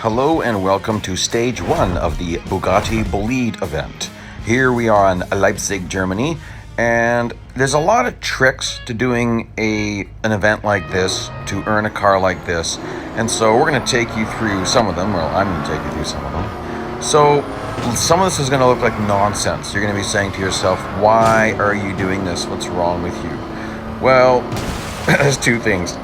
Hello and welcome to stage 1 of the Bugatti Bolide event. Here we are in Leipzig, Germany, and there's a lot of tricks to doing an event like this, to earn a car like this, and so we're going to take you through some of them. Well, I'm going to take you through some of them. So some of this is going to look like nonsense. You're going to be saying to yourself, why are you doing this? What's wrong with you? Well, there's two things.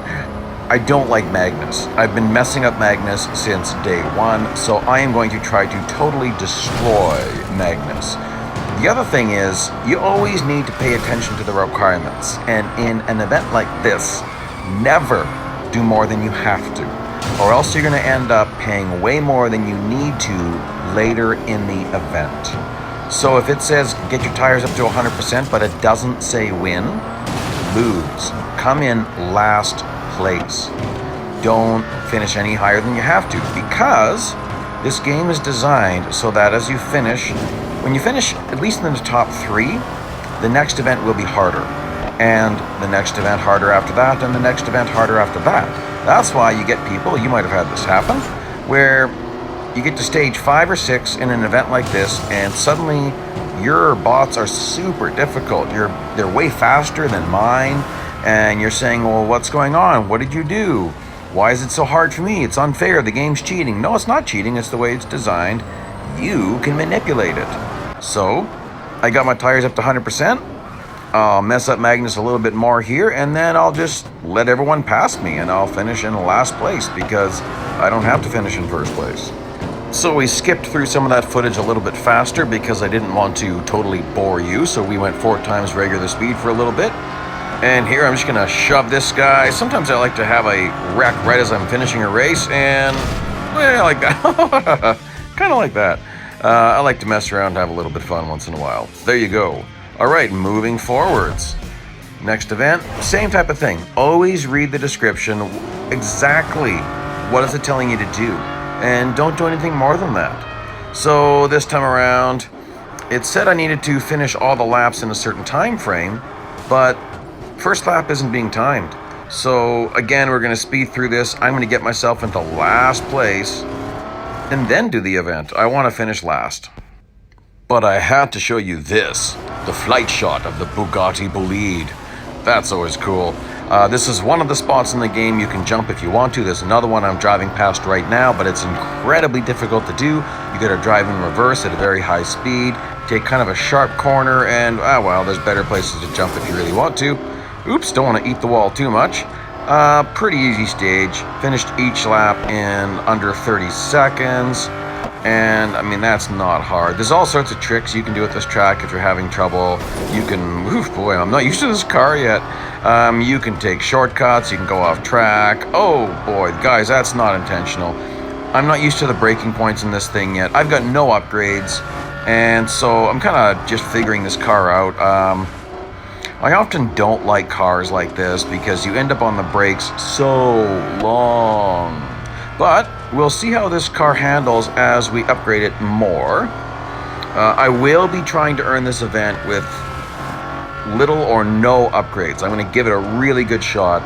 I don't like Magnus. I've been messing up Magnus since day one, so I am going to try to totally destroy Magnus. The other thing is, you always need to pay attention to the requirements, and in an event like this, never do more than you have to, or else you're going to end up paying way more than you need to later in the event. So if it says get your tires up to 100%, but it doesn't say win, lose. Come in last place. Don't finish any higher than you have to, because this game is designed so that as you finish, when you finish at least in the top 3, the next event will be harder, and the next event harder after that, and the next event harder after that. That's why you get people, you might have had this happen, where you get to stage 5 or 6 in an event like this, and suddenly your bots are super difficult. They're way faster than mine. And you're saying, well, what's going on? What did you do? Why is it so hard for me? It's unfair. The game's cheating. No, it's not cheating. It's the way it's designed. You can manipulate it. So, I got my tires up to 100%. I'll mess up Magnus a little bit more here, and then I'll just let everyone pass me, and I'll finish in last place, because I don't have to finish in first place. So we skipped through some of that footage a little bit faster, because I didn't want to totally bore you, so we went 4 times regular speed for a little bit. And here I'm just gonna shove this guy. Sometimes I like to have a wreck right as I'm finishing a race, and well, like that. Kind of like that. I like to mess around and have a little bit of fun once in a while. There you go. All right, moving forwards. Next event, same type of thing. Always read the description. Exactly what is it telling you to do, and don't do anything more than that. So this time around, it said I needed to finish all the laps in a certain time frame, but first lap isn't being timed. So again, we're going to speed through this. I'm going to get myself into last place and then do the event. I want to finish last. But I had to show you this, the flight shot of the Bugatti Bolide. That's always cool. This is one of the spots in the game you can jump if you want to. There's another one I'm driving past right now, but it's incredibly difficult to do. You got to drive in reverse at a very high speed, take kind of a sharp corner, and well, there's better places to jump if you really want to. Oops, don't want to eat the wall too much. Pretty easy stage. Finished each lap in under 30 seconds. And, I mean, that's not hard. There's all sorts of tricks you can do with this track if you're having trouble. You can, boy, I'm not used to this car yet. You can take shortcuts. You can go off track. Oh, boy, guys, that's not intentional. I'm not used to the braking points in this thing yet. I've got no upgrades. And so I'm kind of just figuring this car out. I often don't like cars like this because you end up on the brakes so long. But we'll see how this car handles as we upgrade it more. I will be trying to earn this event with little or no upgrades. I'm going to give it a really good shot.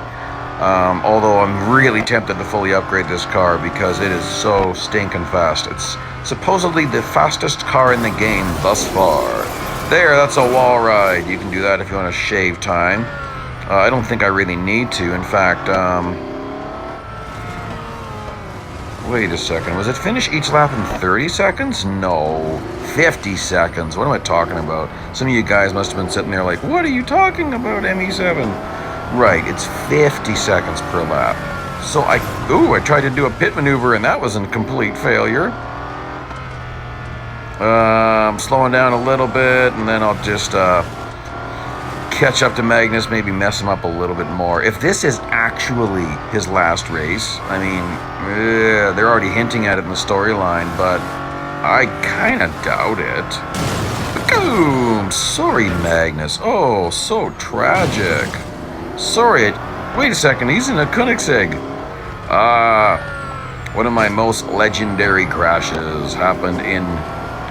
Although I'm really tempted to fully upgrade this car because it is so stinking fast. It's supposedly the fastest car in the game thus far. There, that's a wall ride. You can do that if you want to shave time. I don't think I really need to. In fact, wait a second. Was it finish each lap in 30 seconds? No, 50 seconds. What am I talking about? Some of you guys must have been sitting there like, what are you talking about, ME7? Right, it's 50 seconds per lap. So I tried to do a pit maneuver and that was a complete failure. I'm slowing down a little bit, and then I'll just catch up to Magnus, maybe mess him up a little bit more. If this is actually his last race, I mean, they're already hinting at it in the storyline, but I kind of doubt it. Boom! Sorry, Magnus. Oh, so tragic. Sorry. Wait a second, he's in a Koenigsegg. One of my most legendary crashes happened in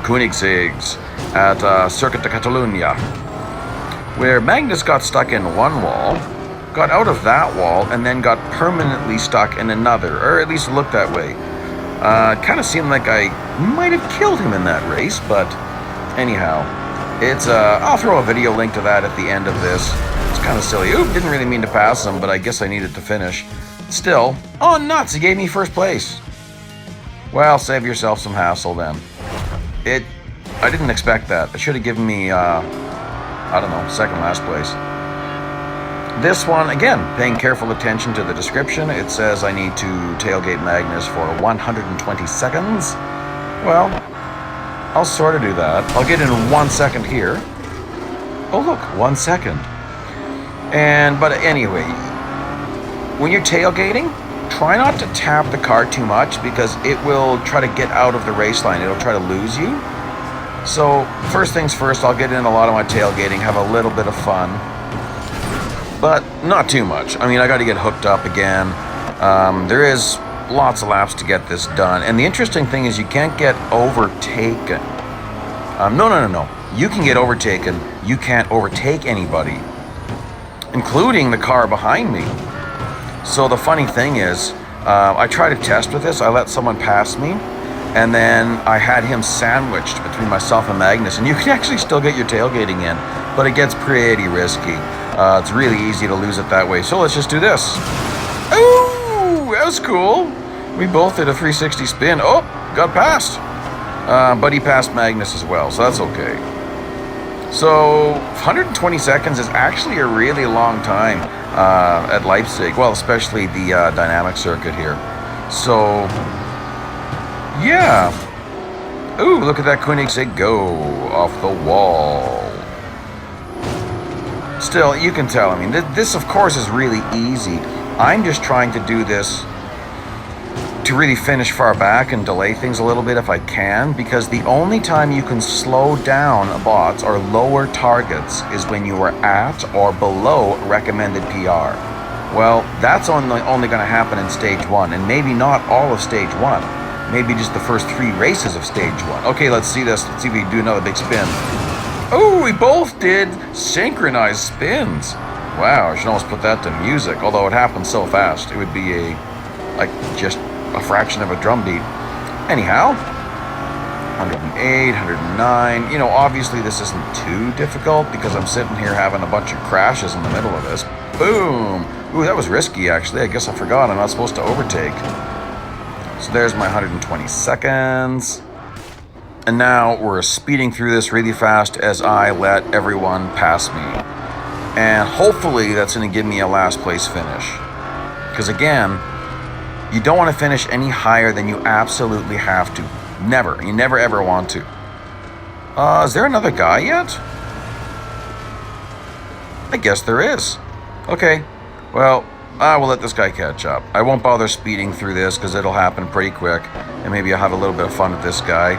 Koenigsegg's at Circuit de Catalunya, where Magnus got stuck in one wall, got out of that wall, and then got permanently stuck in another, or at least looked that way. Kind of seemed like I might have killed him in that race, but anyhow, it's I'll throw a video link to that at the end of this. It's kind of silly. Oop, didn't really mean to pass him, but I guess I needed to finish. Still, oh nuts, he gave me first place. Well, save yourself some hassle then. I didn't expect that. It should have given me, I don't know, second last place. This one, again, paying careful attention to the description. It says I need to tailgate Magnus for 120 seconds. Well, I'll sort of do that. I'll get in 1 second here. Oh look, 1 second. But anyway, when you're tailgating, try not to tap the car too much because it will try to get out of the race line. It'll try to lose you. So first things first, I'll get in a lot of my tailgating, have a little bit of fun, but not too much. I mean, I got to get hooked up again. There is lots of laps to get this done. And the interesting thing is you can't get overtaken. No. You can get overtaken. You can't overtake anybody, including the car behind me. So the funny thing is, I tried to test with this. I let someone pass me, and then I had him sandwiched between myself and Magnus. And you can actually still get your tailgating in, but it gets pretty risky. It's really easy to lose it that way. So let's just do this. Ooh, that was cool. We both did a 360 spin. Oh, got past. But he passed Magnus as well, so that's okay. So 120 seconds is actually a really long time at Leipzig. Well, especially the dynamic circuit here. So, yeah. Ooh, look at that Koenigsegg go off the wall. Still, you can tell, I mean, this of course is really easy. I'm just trying to do this to really finish far back and delay things a little bit if I can, because the only time you can slow down bots or lower targets is when you are at or below recommended PR. Well, that's only going to happen in stage 1, and maybe not all of stage 1. Maybe just the first 3 races of stage 1. Okay, let's see this. Let's see if we can do another big spin. Oh, we both did synchronized spins. Wow, I should almost put that to music, although it happened so fast. It would be just a fraction of a drum beat. Anyhow, 108, 109. You know, obviously this isn't too difficult because I'm sitting here having a bunch of crashes in the middle of this. Boom. Ooh, that was risky, actually. I guess I forgot I'm not supposed to overtake. So there's my 120 seconds. And now we're speeding through this really fast as I let everyone pass me. And hopefully that's going to give me a last place finish. Because again, you don't want to finish any higher than you absolutely have to. Never. You never ever want to. Is there another guy yet? I guess there is. Okay. Well, I will let this guy catch up. I won't bother speeding through this because it'll happen pretty quick. And maybe I'll have a little bit of fun with this guy.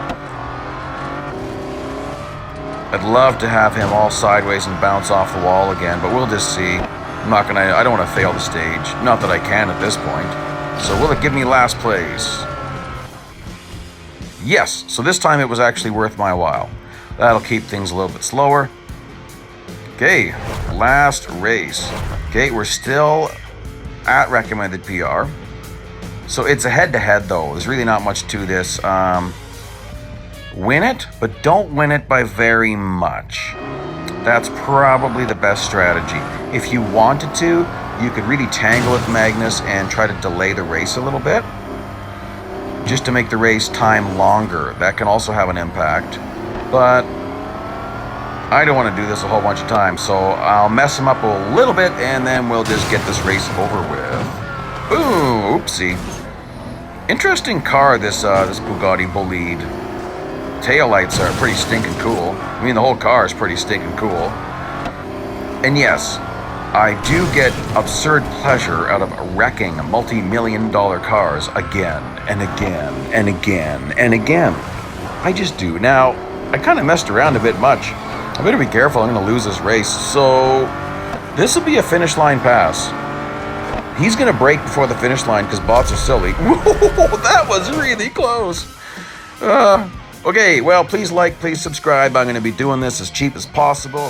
I'd love to have him all sideways and bounce off the wall again, but we'll just see. I don't want to fail the stage. Not that I can at this point. So will it give me last place? Yes, so this time it was actually worth my while. That'll keep things a little bit slower. Okay, last race. Okay, we're still at recommended PR. So it's a head-to-head though. There's really not much to this. Win it, but don't win it by very much. That's probably the best strategy. If you wanted to, you could really tangle with Magnus and try to delay the race a little bit, just to make the race time longer. That can also have an impact, but I don't want to do this a whole bunch of times, so I'll mess him up a little bit and then we'll just get this race over with. Ooh, oopsie. Interesting car, this Bugatti Bolide. Taillights are pretty stinking cool. I mean, the whole car is pretty stinking cool. And yes, I do get absurd pleasure out of wrecking multi-million-dollar cars again and again and again and again. I just do. Now, I kind of messed around a bit much. I better be careful, I'm going to lose this race. So, this will be a finish line pass. He's going to brake before the finish line because bots are silly. Whoa, that was really close. Okay, well, please like, please subscribe. I'm going to be doing this as cheap as possible.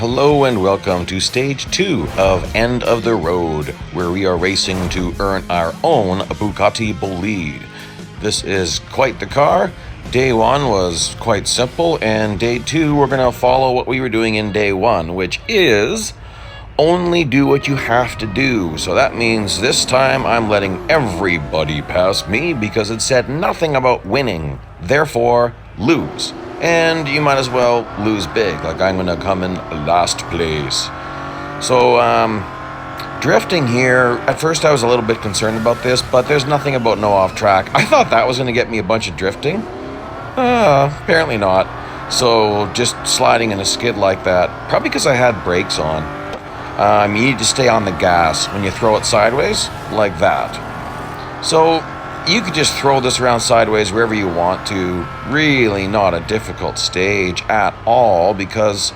Hello and welcome to Stage 2 of End of the Road, where we are racing to earn our own Bugatti Bolide. This is quite the car. Day 1 was quite simple, and Day 2 we're going to follow what we were doing in Day 1, which is only do what you have to do. So that means this time I'm letting everybody pass me because it said nothing about winning. Therefore, lose. And you might as well lose big, like I'm going to come in last place. So, drifting here, at first I was a little bit concerned about this, but there's nothing about no off track. I thought that was going to get me a bunch of drifting. Apparently not. So, just sliding in a skid like that, probably because I had brakes on. You need to stay on the gas when you throw it sideways, like that. So, you could just throw this around sideways wherever you want to. Really not a difficult stage at all because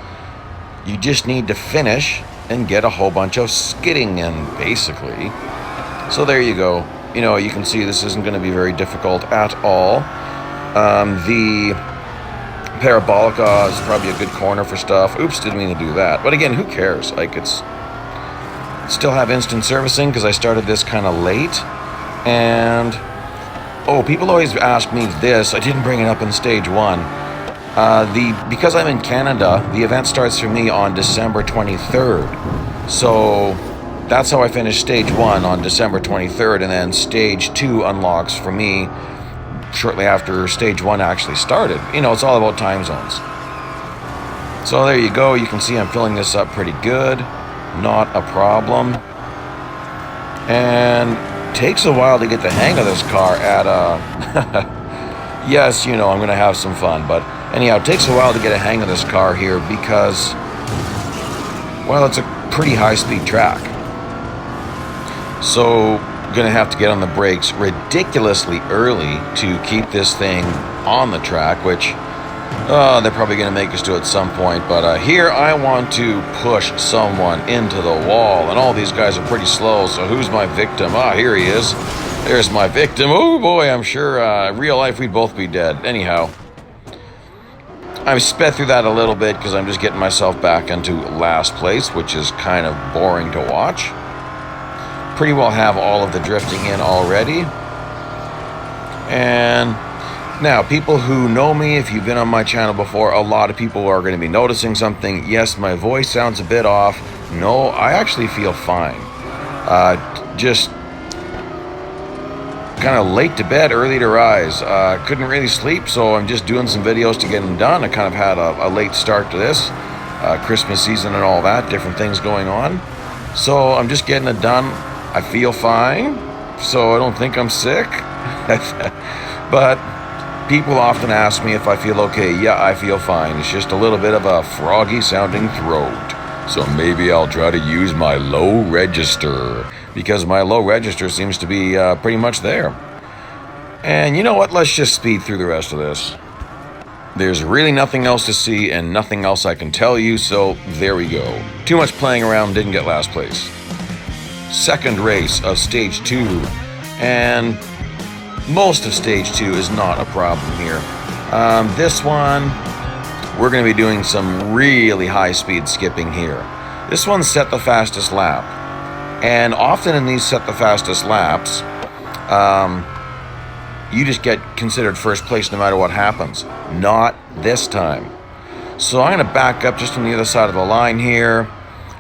you just need to finish and get a whole bunch of skidding in, basically. So there you go. You know, you can see this isn't going to be very difficult at all. The Parabolica is probably a good corner for stuff. Oops, didn't mean to do that. But again, who cares? Like, it's still have instant servicing because I started this kind of late. And oh, people always ask me this. I didn't bring it up in Stage 1. Because I'm in Canada, the event starts for me on December 23rd. So that's how I finished Stage 1 on December 23rd, and then Stage 2 unlocks for me shortly after Stage 1 actually started. You know, it's all about time zones. So there you go. You can see I'm filling this up pretty good. Not a problem. And takes a while to get the hang of this car at yes, you know, I'm gonna have some fun, but anyhow, it takes a while to get a hang of this car here because, well, it's a pretty high-speed track. So gonna have to get on the brakes ridiculously early to keep this thing on the track, which they're probably gonna make us do at some point. But here I want to push someone into the wall, and all these guys are pretty slow. So who's my victim? Here he is. There's my victim. Oh boy, I'm sure real life we'd both be dead. Anyhow, I've sped through that a little bit because I'm just getting myself back into last place, which is kind of boring to watch. Pretty well have all of the drifting in already. And now, people who know me, if you've been on my channel before, a lot of people are going to be noticing something. Yes, my voice sounds a bit off. No, I actually feel fine. Just kind of late to bed, early to rise. Couldn't really sleep, so I'm just doing some videos to get them done. I kind of had a late start to this. Christmas season and all that, different things going on. So I'm just getting it done. I feel fine, so I don't think I'm sick. But people often ask me if I feel okay. Yeah, I feel fine. It's just a little bit of a froggy sounding throat. So maybe I'll try to use my low register, because my low register seems to be pretty much there. And you know what? Let's just speed through the rest of this. There's really nothing else to see and nothing else I can tell you, so there we go. Too much playing around, didn't get last place. Second race of Stage 2, and most of Stage 2 is not a problem here. This one, we're going to be doing some really high-speed skipping here. This one set the fastest lap. And often in these set the fastest laps, you just get considered first place no matter what happens. Not this time. So I'm going to back up just on the other side of the line here.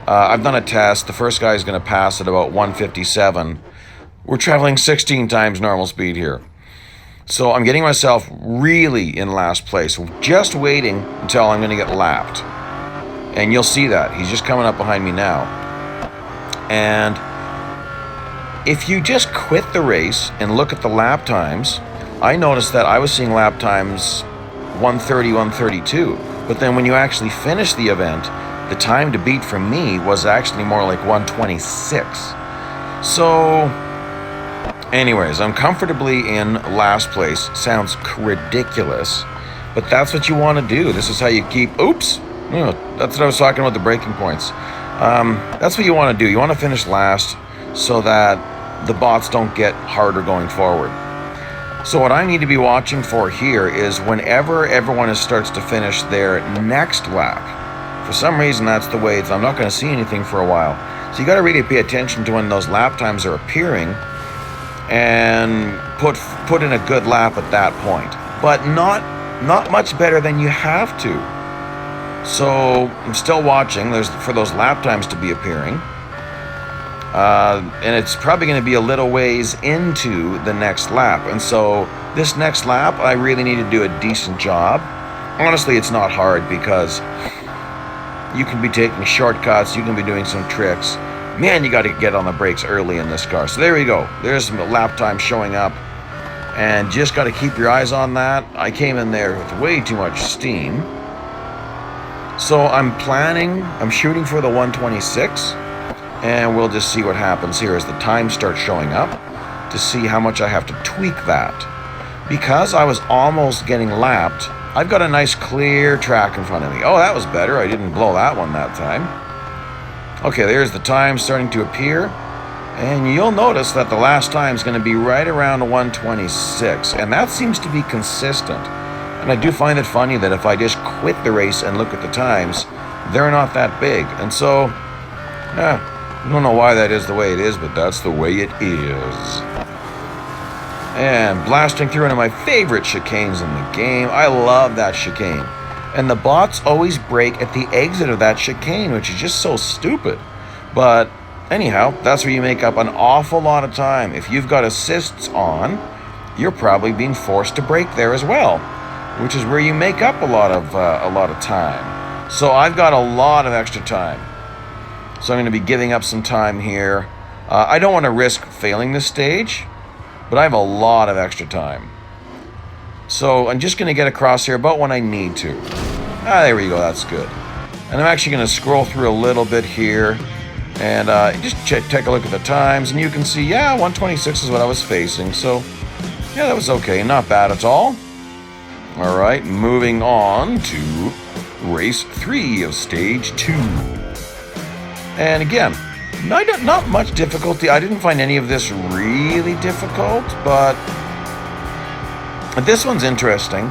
I've done a test. The first guy is going to pass at about 157. We're traveling 16 times normal speed here. So I'm getting myself really in last place, just waiting until I'm going to get lapped. And you'll see that. He's just coming up behind me now. And if you just quit the race and look at the lap times, I noticed that I was seeing lap times 130, 132. But then when you actually finish the event, the time to beat for me was actually more like 126. So anyways, I'm comfortably in last place. Sounds ridiculous, but that's what you want to do. This is how you keep, oops, no, that's what I was talking about, the breaking points. That's what you want to do. You want to finish last so that the bots don't get harder going forward. So what I need to be watching for here is whenever everyone starts to finish their next lap, For some reason, that's the way I'm not going to see anything for a while. So you got to really pay attention to when those lap times are appearing and put in a good lap at that point. But not much better than you have to. So I'm still watching for those lap times to be appearing. And it's probably going to be a little ways into the next lap. And so this next lap, I really need to do a decent job. Honestly, it's not hard because you can be taking shortcuts, you can be doing some tricks. Man, you got to get on the brakes early in this car. So there we go. There's some lap time showing up. And just got to keep your eyes on that. I came in there with way too much steam. So I'm shooting for the 126. And we'll just see what happens here as the time starts showing up to see how much I have to tweak that. Because I was almost getting lapped, I've got a nice clear track in front of me. Oh, that was better. I didn't blow that one that time. Okay, there's the time starting to appear. And you'll notice that the last time is going to be right around 126. And that seems to be consistent. And I do find it funny that if I just quit the race and look at the times, they're not that big. And so, I don't know why that is the way it is, but that's the way it is. And blasting through one of my favorite chicanes in the game. I love that chicane. And the bots always break at the exit of that chicane, which is just so stupid. But anyhow, that's where you make up an awful lot of time. If you've got assists on, you're probably being forced to brake there as well, which is where you make up a lot of time. So I've got a lot of extra time. So I'm going to be giving up some time here. I don't want to risk failing this stage, but I have a lot of extra time. So I'm just going to get across here about when I need to. There we go, that's good. And I'm actually going to scroll through a little bit here and just take a look at the times. And you can see, 126 is what I was facing. So, yeah, that was okay. Not bad at all. All right, moving on to race 3 of stage 2. And again, not much difficulty. I didn't find any of this really difficult, but this one's interesting.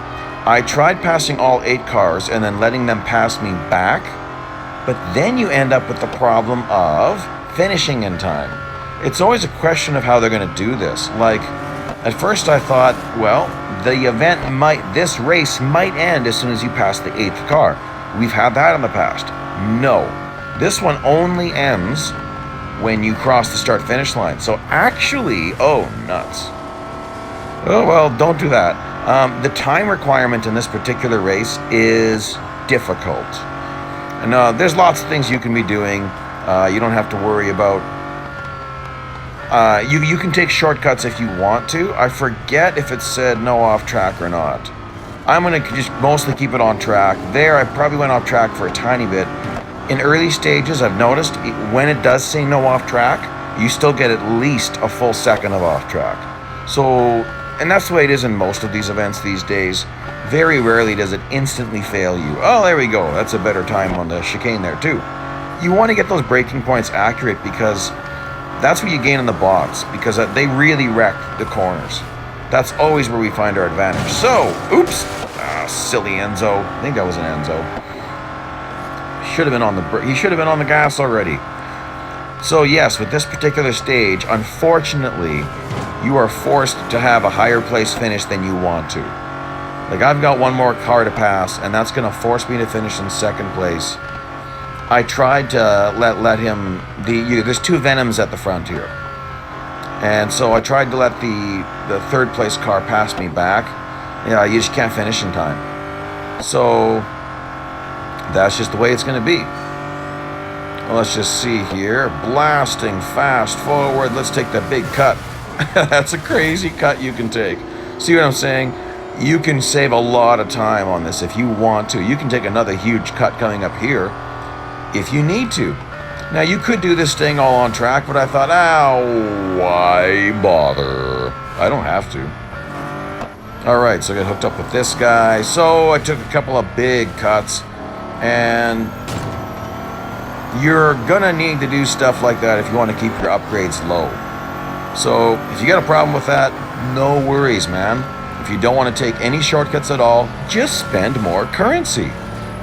I tried passing all 8 cars and then letting them pass me back, but then you end up with the problem of finishing in time. It's always a question of how they're going to do this. Like, at first I thought, well, this race might end as soon as you pass the 8th car. We've had that in the past. No. This one only ends when you cross the start-finish line. So actually, oh, nuts. Oh, well, don't do that. The time requirement in this particular race is difficult. And there's lots of things you can be doing. You don't have to worry about... You can take shortcuts if you want to. I forget if it said no off-track or not. I'm going to just mostly keep it on track. There, I probably went off track for a tiny bit. In early stages, I've noticed when it does say no off track, you still get at least a full second of off track. So, and that's the way it is in most of these events these days. Very rarely does it instantly fail you. Oh, there we go. That's a better time on the chicane there too. You want to get those braking points accurate because that's what you gain in the bots, because they really wreck the corners. That's always where we find our advantage. So, oops, silly Enzo. I think that was an Enzo. He should have been on the gas already. So yes, with this particular stage, unfortunately, you are forced to have a higher place finish than you want to. Like, I've got one more car to pass, and that's going to force me to finish in second place. I tried to let him... There's 2 Venoms at the front here. And so I tried to let the third place car pass me back. Yeah, you just can't finish in time. So... that's just the way it's going to be. Well, let's just see here. Blasting fast forward. Let's take the big cut. That's a crazy cut you can take. See what I'm saying? You can save a lot of time on this if you want to. You can take another huge cut coming up here if you need to. Now, you could do this thing all on track, but I thought, why bother? I don't have to. All right, so I got hooked up with this guy. So I took a couple of big cuts. And you're gonna need to do stuff like that if you want to keep your upgrades low. So if you got a problem with that, no worries, man. If you don't want to take any shortcuts at all, just spend more currency.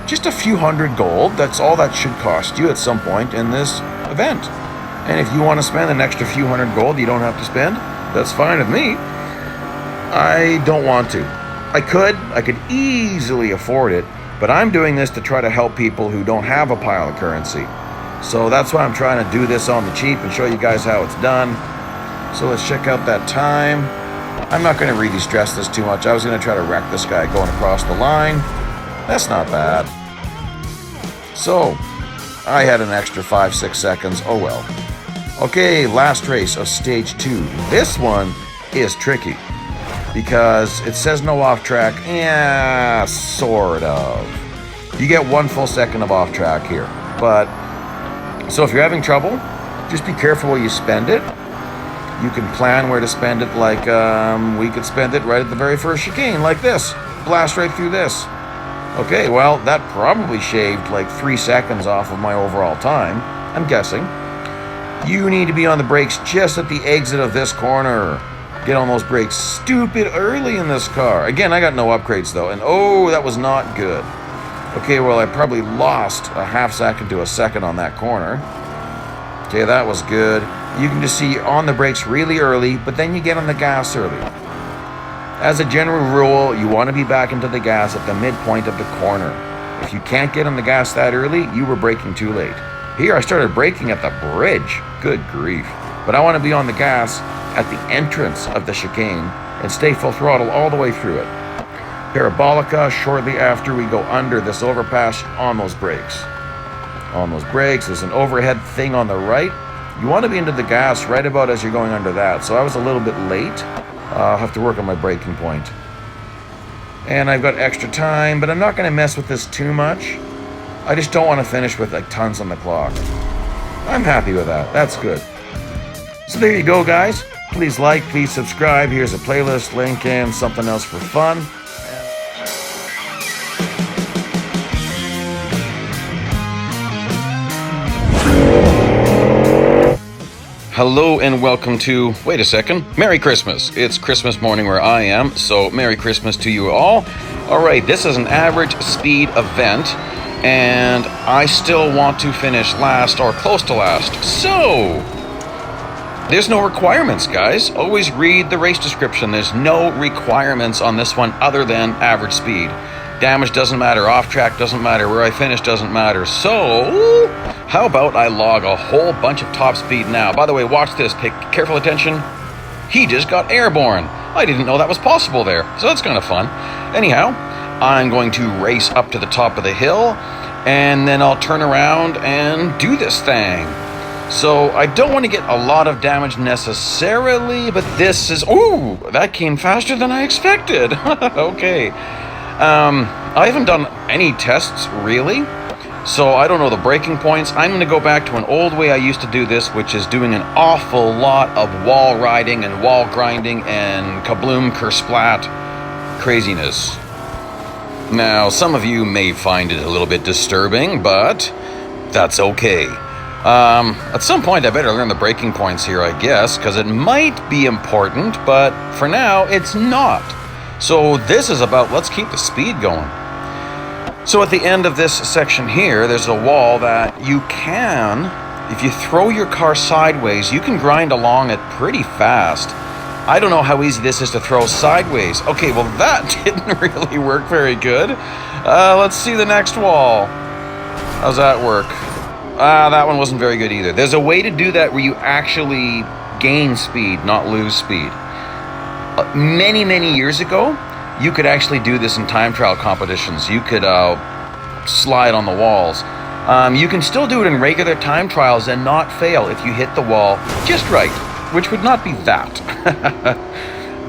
just a few hundred gold. That's all that should cost you at some point in this event. And if you want to spend an extra few hundred gold you don't have to spend, that's fine with me. I don't want to. I could easily afford it, but I'm doing this to try to help people who don't have a pile of currency. So that's why I'm trying to do this on the cheap and show you guys how it's done. So let's check out that time. I'm not going to really stress this too much. I was going to try to wreck this guy going across the line. That's not bad. So, I had an extra 5-6 seconds. Oh well. Okay, last race of stage 2. This one is tricky because it says no off track. Yeah, sort of. You get 1 full second of off track here. But, so if you're having trouble, just be careful where you spend it. You can plan where to spend it, like we could spend it right at the very first chicane, like this. Blast right through this. Okay, well, that probably shaved like 3 seconds off of my overall time, I'm guessing. You need to be on the brakes just at the exit of this corner. Get on those brakes stupid early in this car. Again, I got no upgrades though, and oh, that was not good. Okay, well, I probably lost a half second to a second on that corner. Okay, that was good. You can just see you're on the brakes really early, but then you get on the gas early. As a general rule, you want to be back into the gas at the midpoint of the corner. If you can't get on the gas that early, you were braking too late. Here, I started braking at the bridge. Good grief. But I want to be on the gas at the entrance of the chicane and stay full throttle all the way through it. Parabolica, shortly after we go under this overpass, on those brakes. On those brakes, there's an overhead thing on the right. You want to be into the gas right about as you're going under that. So I was a little bit late. I'll have to work on my braking point. And I've got extra time, but I'm not going to mess with this too much. I just don't want to finish with like tons on the clock. I'm happy with that. That's good. So there you go, guys. Please like, please subscribe. Here's a playlist link and something else for fun. Hello and welcome to, wait a second, Merry Christmas. It's Christmas morning where I am, so Merry Christmas to you all. Alright, this is an average speed event, and I still want to finish last or close to last. So, there's no requirements, guys. Always read the race description. There's no requirements on this one other than average speed. Damage doesn't matter, off track doesn't matter, where I finish doesn't matter. So, how about I log a whole bunch of top speed now? By the way, watch this, pay careful attention. He just got airborne. I didn't know that was possible there, so that's kind of fun. Anyhow, I'm going to race up to the top of the hill, and then I'll turn around and do this thing. So, I don't want to get a lot of damage necessarily, but this is, ooh, that came faster than I expected. Okay. I haven't done any tests, really, so I don't know the breaking points. I'm going to go back to an old way I used to do this, which is doing an awful lot of wall riding and wall grinding and kabloom kersplat craziness. Now, some of you may find it a little bit disturbing, but that's okay. At some point I better learn the breaking points here, I guess, because it might be important, but for now, it's not. So this is about, let's keep the speed going. So at the end of this section here, there's a wall that you can, if you throw your car sideways, you can grind along it pretty fast. I don't know how easy this is to throw sideways. Okay, well that didn't really work very good. Let's see the next wall. How's that work? That one wasn't very good either. There's a way to do that where you actually gain speed, not lose speed. Many years ago, you could actually do this in time trial competitions. You could slide on the walls. You can still do it in regular time trials and not fail if you hit the wall just right, which would not be that.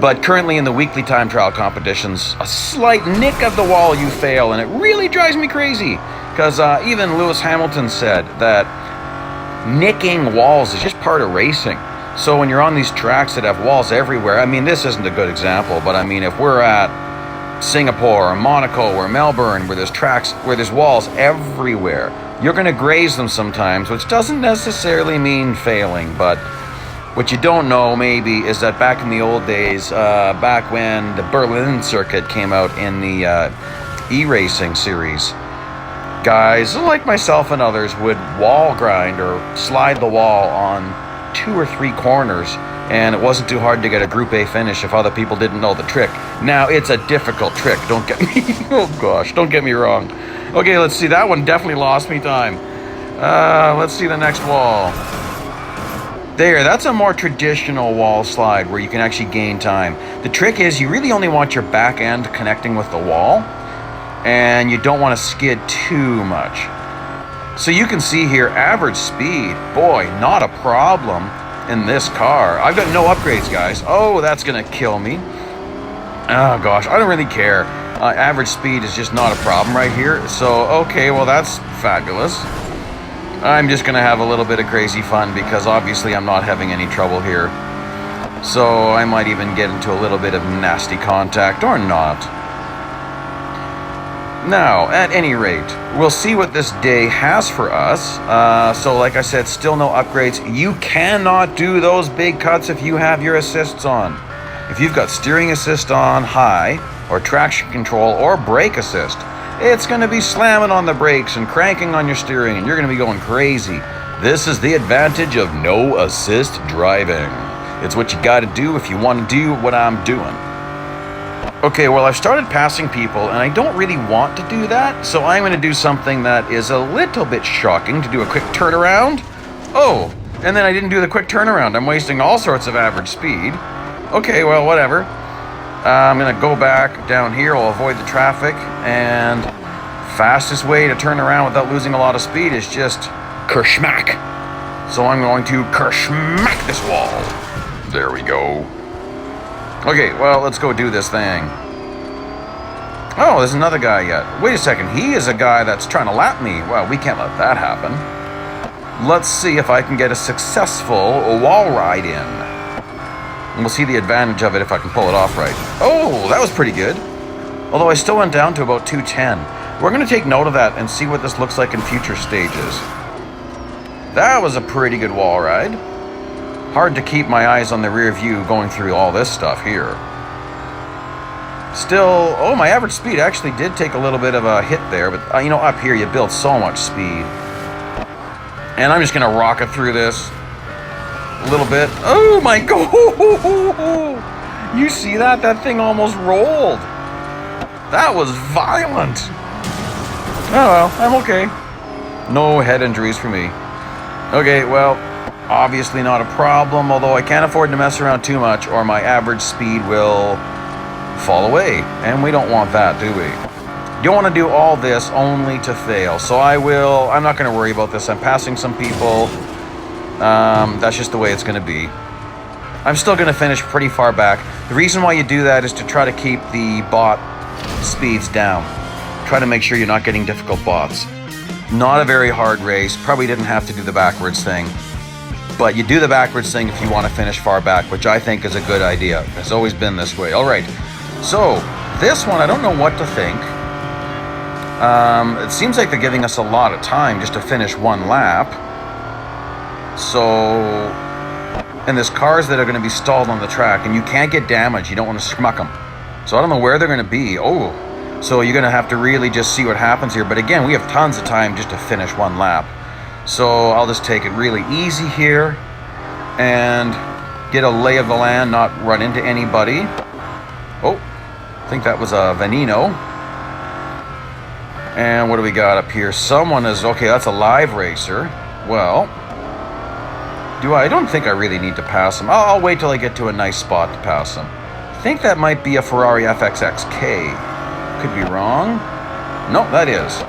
But currently in the weekly time trial competitions, a slight nick of the wall you fail, and it really drives me crazy. Because even Lewis Hamilton said that nicking walls is just part of racing. So when you're on these tracks that have walls everywhere, I mean, this isn't a good example, but I mean, if we're at Singapore or Monaco or Melbourne, where there's tracks, where there's walls everywhere, you're going to graze them sometimes, which doesn't necessarily mean failing, but what you don't know maybe is that back in the old days, back when the Berlin circuit came out in the e-racing series, guys like myself and others would wall grind or slide the wall on 2 or 3 corners, and it wasn't too hard to get a Group A finish if other people didn't know the trick. Now, it's a difficult trick, don't get me, oh gosh, don't get me wrong. Okay, let's see, that one definitely lost me time. Let's see the next wall. There, that's a more traditional wall slide where you can actually gain time. The trick is you really only want your back end connecting with the wall, and you don't want to skid too much. So you can see here, average speed, boy, not a problem in this car. I've got no upgrades, guys. Oh, that's gonna kill me. Oh gosh, I don't really care. Average speed is just not a problem right here. So, okay, well that's fabulous. I'm just gonna have a little bit of crazy fun because obviously I'm not having any trouble here. So I might even get into a little bit of nasty contact or not. Now, at any rate, we'll see what this day has for us. So like I said, still no upgrades. You cannot do those big cuts if you have your assists on. If you've got steering assist on high, or traction control, or brake assist, it's going to be slamming on the brakes and cranking on your steering, and you're going to be going crazy. This is the advantage of no assist driving. It's what you got to do if you want to do what I'm doing. Okay, well, I've started passing people, and I don't really want to do that, so I'm going to do something that is a little bit shocking, to do a quick turnaround. Oh, and then I didn't do the quick turnaround. I'm wasting all sorts of average speed. Okay, well, whatever. I'm going to go back down here. I'll avoid the traffic, and fastest way to turn around without losing a lot of speed is just kerschmack. So I'm going to kerschmack this wall. There we go. Okay, well, let's go do this thing. Oh, there's another guy yet. Wait a second, he is a guy that's trying to lap me. Well, we can't let that happen. Let's see if I can get a successful wall ride in. And we'll see the advantage of it if I can pull it off right. Oh, that was pretty good. Although I still went down to about 210. We're going to take note of that and see what this looks like in future stages. That was a pretty good wall ride. Hard to keep my eyes on the rear view going through all this stuff here. Still, oh, my average speed actually did take a little bit of a hit there, but you know, up here you build so much speed. And I'm just going to rocket through this a little bit. Oh my god! You see that? That thing almost rolled. That was violent. Oh well, I'm okay. No head injuries for me. Okay, well, obviously not a problem, although I can't afford to mess around too much or my average speed will fall away, and we don't want that, do we? Don't want to do all this only to fail, so I'm not going to worry about this. I'm passing some people. That's just the way it's going to be. I'm still going to finish pretty far back. The reason why you do that is to try to keep the bot speeds down. Try to make sure you're not getting difficult bots. Not a very hard race. Probably didn't have to do the backwards thing. But you do the backwards thing if you want to finish far back, which I think is a good idea. It's always been this way. All right. So, this one, I don't know what to think. It seems like they're giving us a lot of time just to finish one lap. So, and there's cars that are going to be stalled on the track, and you can't get damaged. You don't want to schmuck them. So I don't know where they're going to be. Oh, so you're going to have to really just see what happens here. But again, we have tons of time just to finish one lap. So I'll just take it really easy here and get a lay of the land, not run into anybody. Oh, I think that was a Veneno. And what do we got up here? Someone is, okay, that's a live racer. Well, I don't think I really need to pass him. I'll wait till I get to a nice spot to pass him. I think that might be a Ferrari FXXK. Could be wrong. No, that is.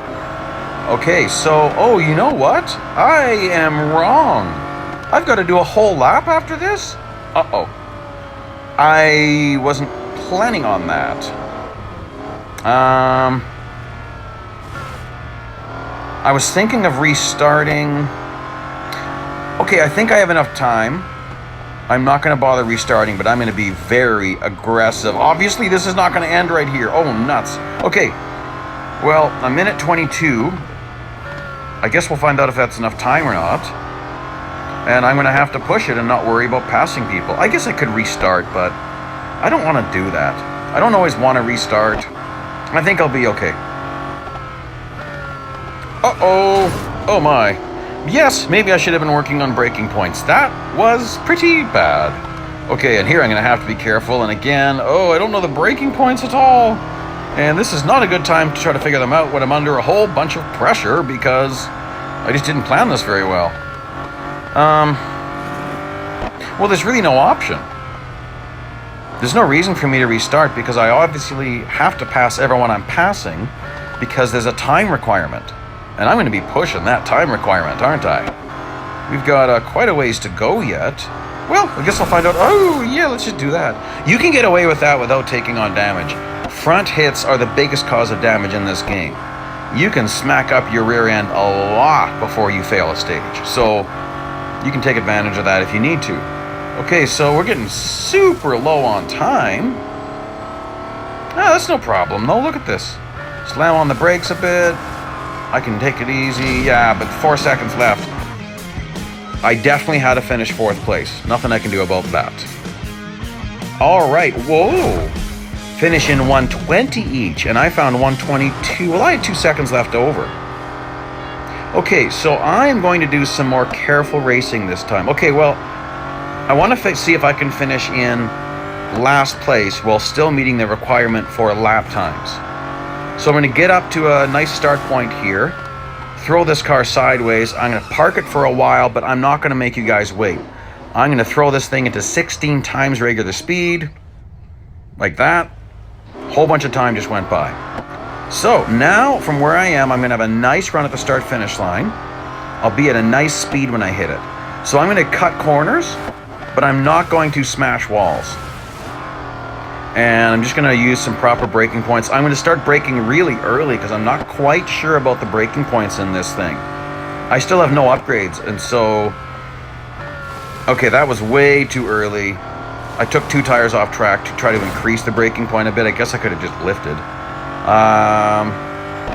Okay, so, oh, you know what? I am wrong. I've got to do a whole lap after this? Uh-oh. I wasn't planning on that. I was thinking of restarting. Okay, I think I have enough time. I'm not going to bother restarting, but I'm going to be very aggressive. Obviously, this is not going to end right here. Oh, nuts. Okay, well, a minute 22. I guess we'll find out if that's enough time or not. And I'm going to have to push it and not worry about passing people. I guess I could restart, but I don't want to do that. I don't always want to restart. I think I'll be okay. Uh-oh. Oh my. Yes, maybe I should have been working on braking points. That was pretty bad. Okay, and here I'm going to have to be careful. And again, I don't know the braking points at all. And this is not a good time to try to figure them out when I'm under a whole bunch of pressure because I just didn't plan this very well. Well, there's really no option. There's no reason for me to restart because I obviously have to pass everyone I'm passing because there's a time requirement. And I'm going to be pushing that time requirement, aren't I? We've got quite a ways to go yet. Well, I guess I'll find out. Oh, yeah, let's just do that. You can get away with that without taking on damage. Front hits are the biggest cause of damage in this game. You can smack up your rear end a lot before you fail a stage. So you can take advantage of that if you need to. Okay, so we're getting super low on time. That's no problem. No, look at this. Slam on the brakes a bit. I can take it easy. Yeah, but 4 seconds left. I definitely had to finish 4th place. Nothing I can do about that. All right. Whoa. Finish in 120 each, and I found 122. Well, I had 2 seconds left over. Okay, so I am going to do some more careful racing this time. Okay, well, I want to see if I can finish in last place while still meeting the requirement for lap times. So I'm going to get up to a nice start point here, throw this car sideways. I'm going to park it for a while, but I'm not going to make you guys wait. I'm going to throw this thing into 16 times regular speed, like that. Whole bunch of time just went by. So now from where I am, I'm going to have a nice run at the start-finish line. I'll be at a nice speed when I hit it. So I'm going to cut corners, but I'm not going to smash walls. And I'm just going to use some proper braking points. I'm going to start braking really early because I'm not quite sure about the braking points in this thing. I still have no upgrades, and so... Okay, that was way too early. I took 2 tires off track to try to increase the braking point a bit. I guess I could have just lifted.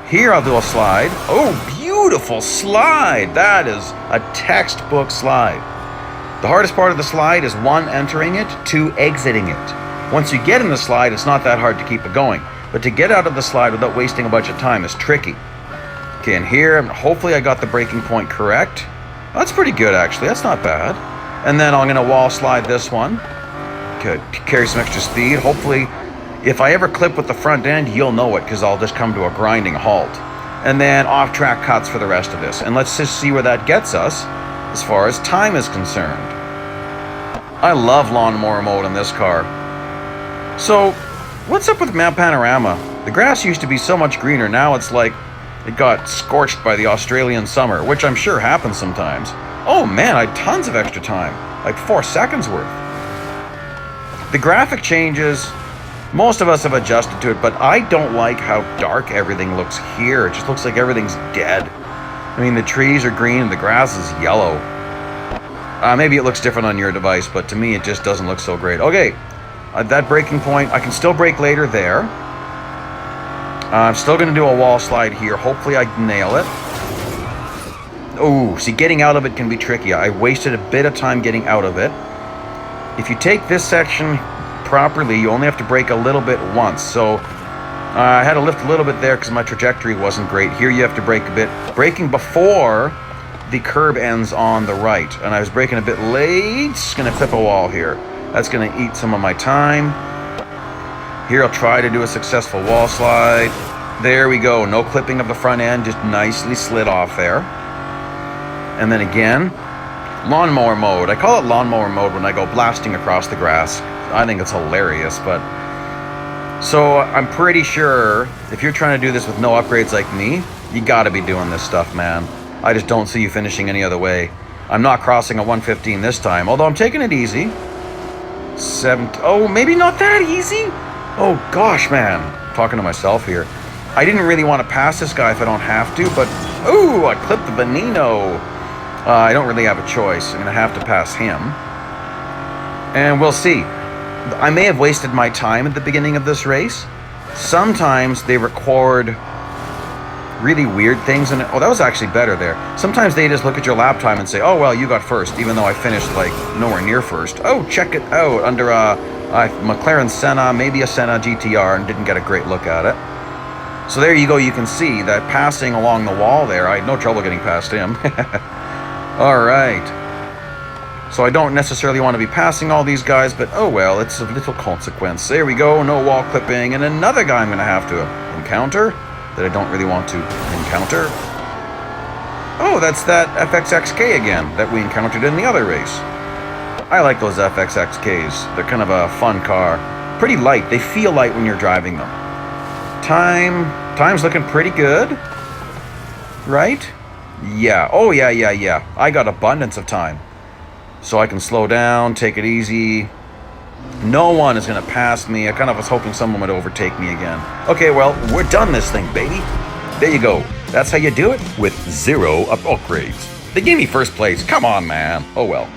Here I'll do a slide. Oh, beautiful slide! That is a textbook slide. The hardest part of the slide is 1, entering it, 2, exiting it. Once you get in the slide, it's not that hard to keep it going. But to get out of the slide without wasting a bunch of time is tricky. Okay, and here, hopefully I got the braking point correct. That's pretty good, actually. That's not bad. And then I'm going to wall slide this one. Okay, carry some extra speed. Hopefully, if I ever clip with the front end, you'll know it because I'll just come to a grinding halt. And then off-track cuts for the rest of this. And let's just see where that gets us as far as time is concerned. I love lawnmower mode in this car. So, what's up with map panorama? The grass used to be so much greener. Now it's like it got scorched by the Australian summer, which I'm sure happens sometimes. Oh man, I had tons of extra time. Like 4 seconds worth. The graphic changes, most of us have adjusted to it, but I don't like how dark everything looks here. It just looks like everything's dead. I mean, the trees are green and the grass is yellow. Maybe it looks different on your device, but to me it just doesn't look so great. Okay. That braking point, I can still brake later there. I'm still going to do a wall slide here. Hopefully I nail it. Oh, see, getting out of it can be tricky. I wasted a bit of time getting out of it. If you take this section properly, you only have to brake a little bit once. So I had to lift a little bit there because my trajectory wasn't great. Here you have to brake a bit. Braking before the curb ends on the right. And I was braking a bit late. Just going to clip a wall here. That's going to eat some of my time. Here I'll try to do a successful wall slide. There we go. No clipping of the front end. Just nicely slid off there. And then again, lawnmower mode. I call it lawnmower mode when I go blasting across the grass. I think it's hilarious, but... So I'm pretty sure if you're trying to do this with no upgrades like me, you got to be doing this stuff, man. I just don't see you finishing any other way. I'm not crossing a 115 this time, although I'm taking it easy. Oh, maybe not that easy? Oh, gosh, man. I'm talking to myself here. I didn't really want to pass this guy if I don't have to, but... Ooh, I clipped the Veneno. I don't really have a choice. I'm going to have to pass him. And we'll see. I may have wasted my time at the beginning of this race. Sometimes they record really weird things, and oh, that was actually better there. Sometimes they just look at your lap time and say, oh, well, you got first, even though I finished like nowhere near first. Oh, check it out, under a McLaren Senna, maybe a Senna GTR, and didn't get a great look at it. So there you go, you can see that passing along the wall there, I had no trouble getting past him. Alright. So I don't necessarily want to be passing all these guys, but oh well, it's of little consequence. There we go, no wall clipping, and another guy I'm going to have to encounter that I don't really want to encounter. Oh, that's that FXXK again that we encountered in the other race. I like those FXXKs. They're kind of a fun car. Pretty light. They feel light when you're driving them. Time's looking pretty good. Right? Yeah. Oh, yeah. I got abundance of time. So I can slow down, take it easy. No one is going to pass me. I kind of was hoping someone would overtake me again. Okay, well, we're done this thing, baby. There you go. That's how you do it with 0 upgrades. They gave me first place. Come on, man. Oh, well.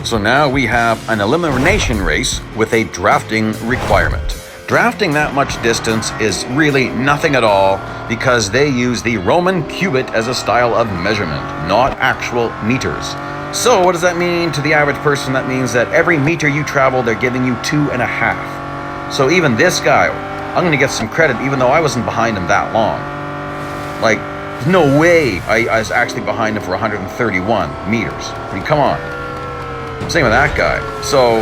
So now we have an elimination race with a drafting requirement. Drafting that much distance is really nothing at all because they use the Roman cubit as a style of measurement, not actual meters. So what does that mean to the average person? That means that every meter you travel, they're giving you 2.5. So even this guy, I'm going to get some credit even though I wasn't behind him that long. Like, no way I was actually behind him for 131 meters. I mean, come on. Same with that guy. So,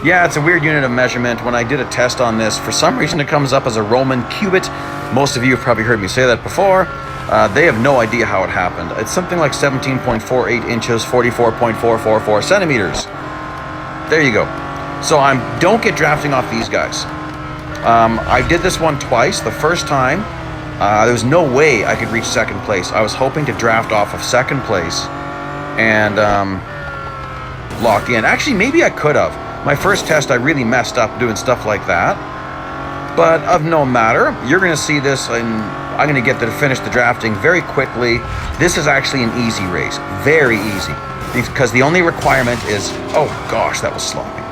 yeah, it's a weird unit of measurement. When I did a test on this, for some reason it comes up as a Roman cubit. Most of you have probably heard me say that before. They have no idea how it happened. It's something like 17.48 inches, 44.444 centimeters. There you go. So don't get drafting off these guys. I did this one twice. The first time, there was no way I could reach second place. I was hoping to draft off of second place and lock in. Actually, maybe I could have. My first test, I really messed up doing stuff like that. But of no matter. You're going to see this, and I'm going to get to finish the drafting very quickly. This is actually an easy race. Very easy. Because the only requirement is... Oh, gosh, that was sloppy.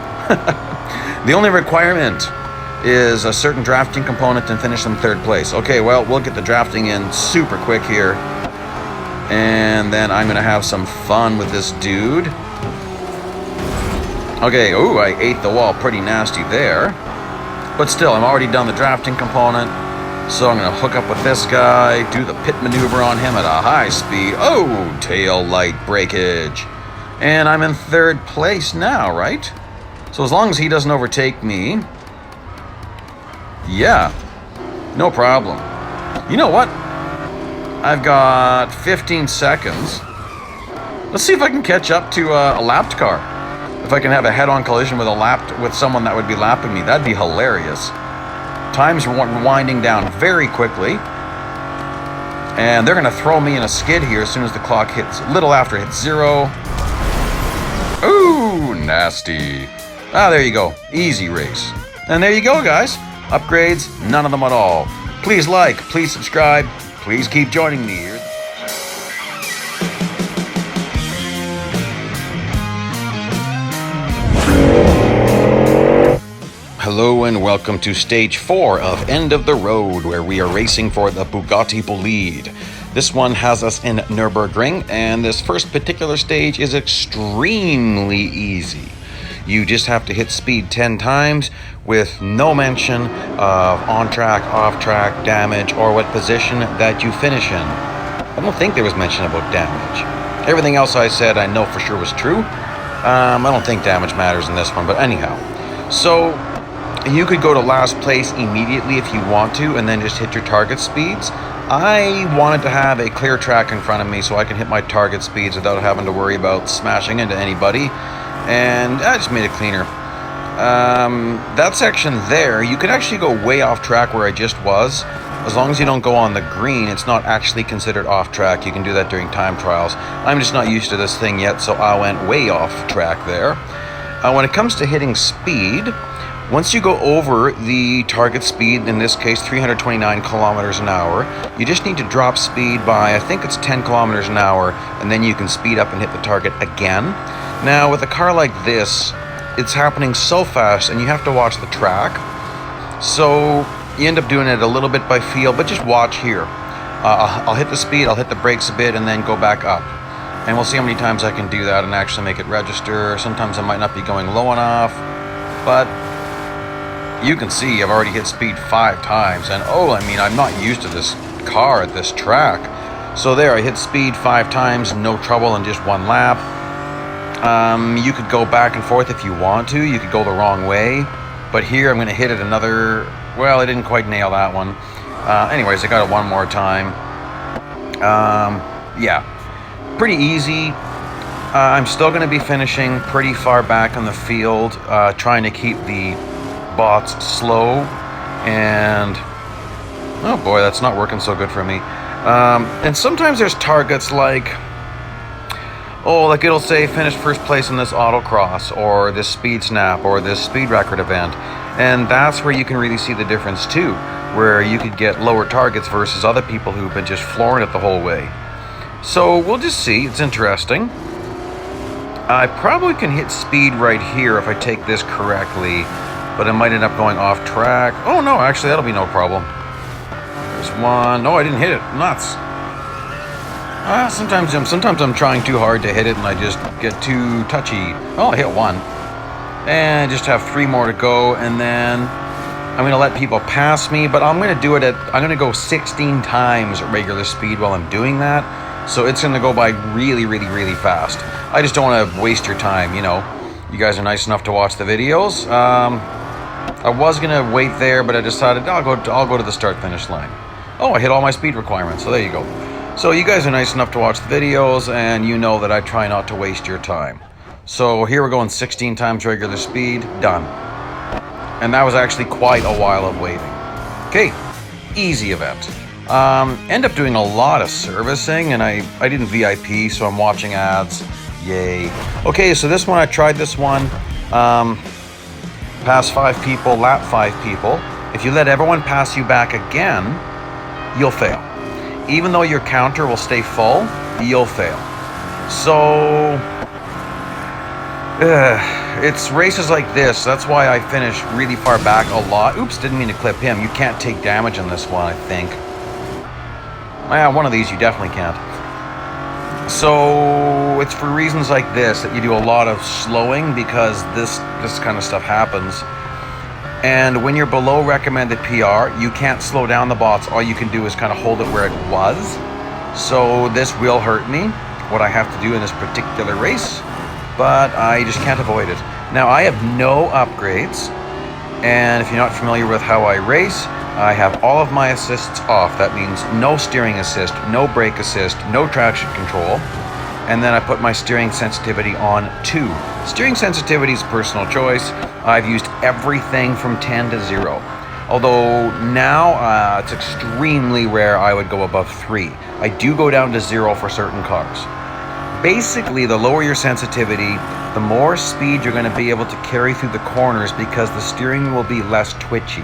The only requirement is a certain drafting component and finish in third place. Okay, well, we'll get the drafting in super quick here. And then I'm going to have some fun with this dude. Okay, ooh, I ate the wall pretty nasty there. But still, I'm already done the drafting component. So I'm going to hook up with this guy, do the pit maneuver on him at a high speed. Oh, tail light breakage. And I'm in third place now, right? So as long as he doesn't overtake me, yeah, no problem. You know what? I've got 15 seconds. Let's see if I can catch up to a lapped car. If I can have a head-on collision with someone that would be lapping me, that'd be hilarious. Time's winding down very quickly. And they're going to throw me in a skid here as soon as the clock hits, a little after it hits 0. Ooh, nasty. Ah, there you go. Easy race. And there you go, guys. Upgrades, none of them at all. Please like, please subscribe, please keep joining me here. Hello and welcome to Stage 4 of End of the Road, where we are racing for the Bugatti Bolide. This one has us in Nürburgring, and this first particular stage is extremely easy. You just have to hit speed 10 times with no mention of on-track, off-track, damage, or what position that you finish in. I don't think there was mention about damage. Everything else I said I know for sure was true. I don't think damage matters in this one, but anyhow. So you could go to last place immediately if you want to, and then just hit your target speeds. I wanted to have a clear track in front of me so I can hit my target speeds without having to worry about smashing into anybody, and I just made it cleaner. That section there, you could actually go way off track where I just was. As long as you don't go on the green, it's not actually considered off track. You can do that during time trials. I'm just not used to this thing yet, so I went way off track there. When it comes to hitting speed, once you go over the target speed, in this case 329 kilometers an hour, you just need to drop speed by, I think it's 10 kilometers an hour, and then you can speed up and hit the target again. Now with a car like this, it's happening so fast and you have to watch the track, so you end up doing it a little bit by feel, but just watch here. I'll hit the speed, I'll hit the brakes a bit, and then go back up. And we'll see how many times I can do that and actually make it register. Sometimes I might not be going low enough, but you can see I've already hit speed 5 times, and I mean, I'm not used to this car at this track. So there, I hit speed 5 times, no trouble in just 1 lap. You could go back and forth if you want to. You could go the wrong way. But here I'm going to hit it another... Well, I didn't quite nail that one. Anyways, I got it one more time. Yeah, pretty easy. I'm still going to be finishing pretty far back on the field, trying to keep the bots slow. And... oh boy, that's not working so good for me. And sometimes there's targets like... like it'll say finish first place in this autocross, or this speed snap, or this speed record event. And that's where you can really see the difference too, where you could get lower targets versus other people who've been just flooring it the whole way. So we'll just see, it's interesting. I probably can hit speed right here if I take this correctly, but it might end up going off track. Oh no, actually that'll be no problem. There's one. No, I didn't hit it. Nuts. Sometimes I'm trying too hard to hit it and I just get too touchy. Oh, I hit one. And just have 3 more to go, and then I'm going to let people pass me, but I'm going to go 16 times regular speed while I'm doing that. So it's going to go by really, really, really fast. I just don't want to waste your time, you know. You guys are nice enough to watch the videos. I was going to wait there, but I decided I'll go to the start-finish line. Oh, I hit all my speed requirements, so there you go. So you guys are nice enough to watch the videos, and you know that I try not to waste your time. So here we're going 16 times regular speed, done. And that was actually quite a while of waiting. Okay, easy event. End up doing a lot of servicing, and I didn't VIP, so I'm watching ads. Yay. Okay, so this one, I tried this one. Pass 5 people, lap 5 people. If you let everyone pass you back again, you'll fail. Even though your counter will stay full, you'll fail. So... it's races like this. That's why I finish really far back a lot. Oops, didn't mean to clip him. You can't take damage on this one, I think. One of these you definitely can't. So it's for reasons like this that you do a lot of slowing, because this kind of stuff happens. And when you're below recommended PR, you can't slow down the bots. All you can do is kind of hold it where it was. So this will hurt me, what I have to do in this particular race. But I just can't avoid it. Now, I have no upgrades, and if you're not familiar with how I race, I have all of my assists off. That means no steering assist, no brake assist, no traction control, and then I put my steering sensitivity on 2. Steering sensitivity is personal choice. I've used everything from 10 to 0. Although now it's extremely rare I would go above 3. I do go down to 0 for certain cars. Basically, the lower your sensitivity, the more speed you're going to be able to carry through the corners, because the steering will be less twitchy.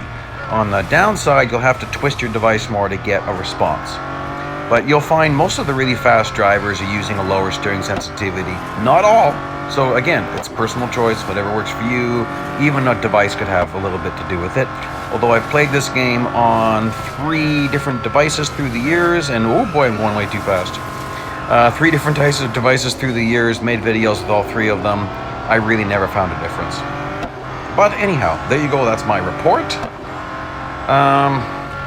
On the downside, you'll have to twist your device more to get a response. But you'll find most of the really fast drivers are using a lower steering sensitivity. Not all. So again, it's personal choice, whatever works for you. Even a device could have a little bit to do with it. Although I've played this game on 3 different devices through the years, and oh boy, I'm going way too fast. 3 different types of devices through the years, made videos with all 3 of them. I really never found a difference. But anyhow, there you go, that's my report.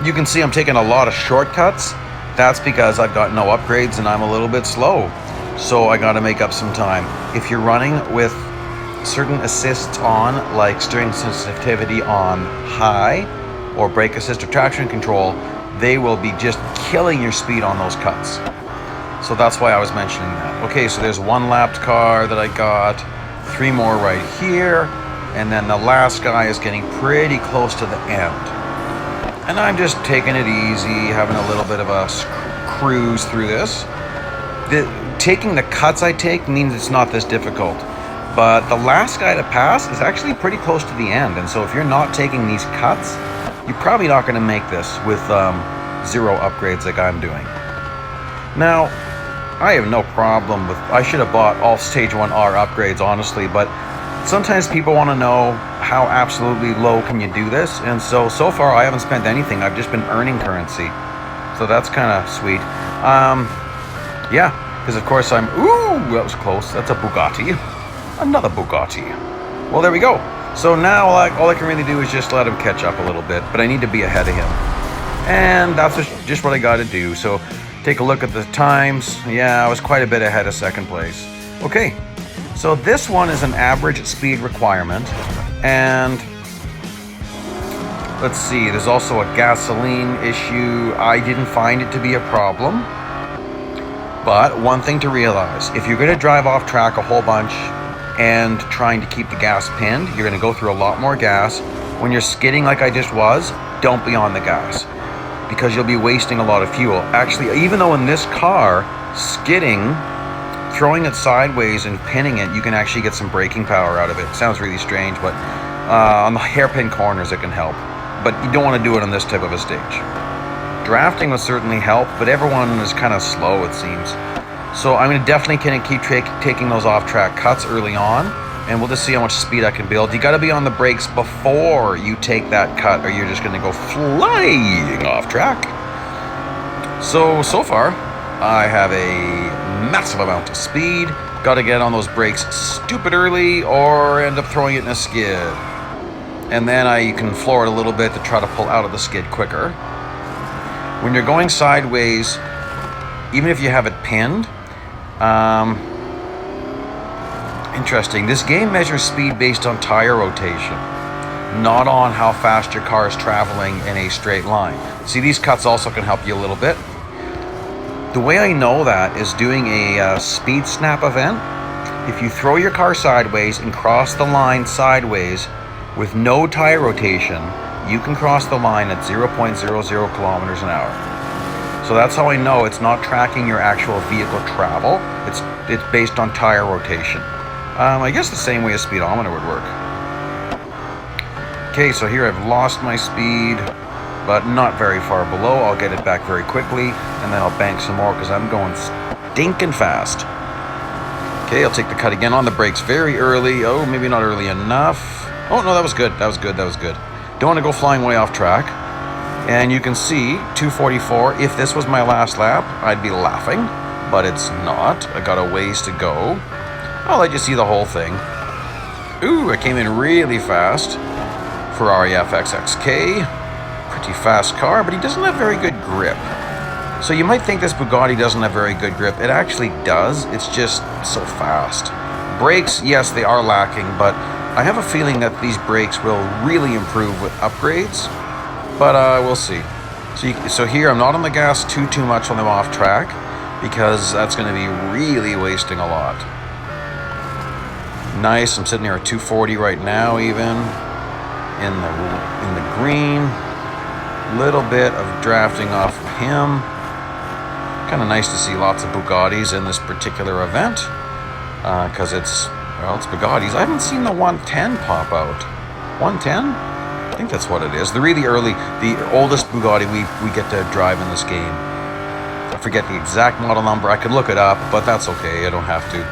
You can see I'm taking a lot of shortcuts. That's because I've got no upgrades and I'm a little bit slow. So I gotta make up some time. If you're running with certain assists on, like steering sensitivity on high, or brake assist or traction control, they will be just killing your speed on those cuts. So that's why I was mentioning that. Okay, so there's 1 lapped car that I got, 3 more right here, and then the last guy is getting pretty close to the end. And I'm just taking it easy, having a little bit of a cruise through this. Taking the cuts I take means it's not this difficult. But the last guy to pass is actually pretty close to the end. And so if you're not taking these cuts, you're probably not going to make this with 0 upgrades like I'm doing. Now, I have no problem with... I should have bought all Stage 1R upgrades, honestly, but sometimes people want to know how absolutely low can you do this, and so far I haven't spent anything. I've just been earning currency, so that's kind of sweet. Yeah, because of course I'm... Ooh, that was close. That's a Bugatti. Another Bugatti. Well, there we go. So now all I can really do is just let him catch up a little bit, but I need to be ahead of him. And that's just what I got to do. So take a look at the times. Yeah, I was quite a bit ahead of second place. Okay, so this one is an average speed requirement. And let's see, there's also a gasoline issue. I didn't find it to be a problem. But one thing to realize, if you're going to drive off track a whole bunch and trying to keep the gas pinned, you're going to go through a lot more gas. When you're skidding like I just was, don't be on the gas because you'll be wasting a lot of fuel. Actually, even though in this car, skidding, throwing it sideways and pinning it, you can actually get some braking power out of it. Sounds really strange, but on the hairpin corners it can help. But you don't want to do it on this type of a stage. Drafting will certainly help, but everyone is kind of slow, it seems. So I'm definitely going to keep taking those off-track cuts early on, and we'll just see how much speed I can build. You got to be on the brakes before you take that cut, or you're just going to go flying off track. So far, I have a massive amount of speed. Got to get on those brakes stupid early, or end up throwing it in a skid. And then you can floor it a little bit to try to pull out of the skid quicker. When you're going sideways, even if you have it pinned, interesting, this game measures speed based on tire rotation, not on how fast your car is traveling in a straight line. See, these cuts also can help you a little bit. The way I know that is doing a speed snap event. If you throw your car sideways and cross the line sideways with no tire rotation, you can cross the line at 0.00 kilometers an hour. So that's how I know it's not tracking your actual vehicle travel. It's based on tire rotation. I guess the same way a speedometer would work. Okay, so here I've lost my speed, but not very far below. I'll get it back very quickly, and then I'll bank some more because I'm going stinking fast. Okay, I'll take the cut again on the brakes very early. Oh, maybe not early enough. Oh, no, that was good. That was good. That was good. Don't want to go flying way off track. And you can see 244. If this was my last lap, I'd be laughing, but it's not. I got a ways to go. I'll let you see the whole thing. Ooh, I came in really fast. Ferrari FXXK. Pretty fast car, but he doesn't have very good grip. So you might think this Bugatti doesn't have very good grip. It actually does. It's just so fast. Brakes, yes, they are lacking, but I have a feeling that these brakes will really improve with upgrades, but we'll see. So here I'm not on the gas too much when I'm off track, because that's going to be really wasting a lot. Nice, I'm sitting here at 240 right now, even in the green. Little bit of drafting off of him. Kind of nice to see lots of Bugattis in this particular event, because it's Bugattis. I haven't seen the 110 pop out. 110? I think that's what it is. The really early, the oldest Bugatti we get to drive in this game. I forget the exact model number. I could look it up, but that's okay. I don't have to.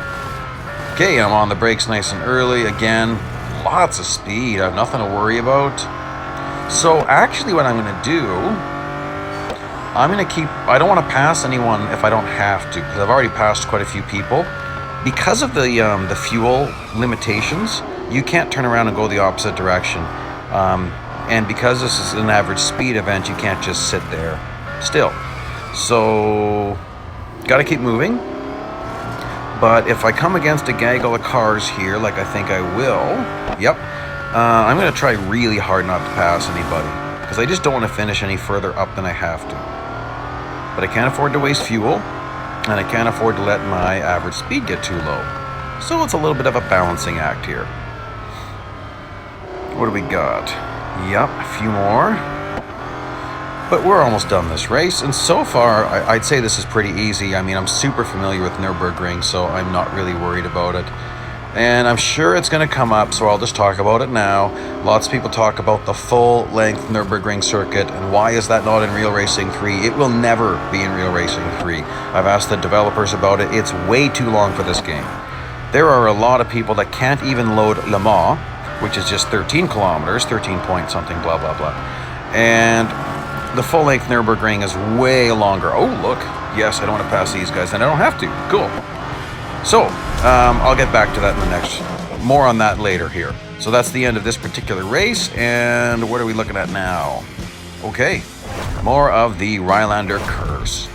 Okay, I'm on the brakes nice and early. Again, lots of speed. I have nothing to worry about. So actually what I'm going to do, I don't want to pass anyone if I don't have to, because I've already passed quite a few people. Because of the fuel limitations, you can't turn around and go the opposite direction. And because this is an average speed event, you can't just sit there still. So, got to keep moving. But if I come against a gaggle of cars here, like I think I will, I'm going to try really hard not to pass anybody, because I just don't want to finish any further up than I have to. But I can't afford to waste fuel, and I can't afford to let my average speed get too low. So it's a little bit of a balancing act here. What do we got? Yep, a few more. But we're almost done this race, and so far, I'd say this is pretty easy. I mean, I'm super familiar with Nürburgring, so I'm not really worried about it. And I'm sure it's going to come up, so I'll just talk about it now. Lots of people talk about the full-length Nürburgring circuit, and why is that not in Real Racing 3? It will never be in Real Racing 3. I've asked the developers about it. It's way too long for this game. There are a lot of people that can't even load Le Mans, which is just 13 kilometers, 13 point something, blah, blah, blah. And the full-length Nürburgring is way longer. Oh, look. Yes, I don't want to pass these guys, and I don't have to. Cool. So, I'll get back to that in the next. More on that later here. So that's the end of this particular race, and what are we looking at now? Okay, more of the Rylander Curse.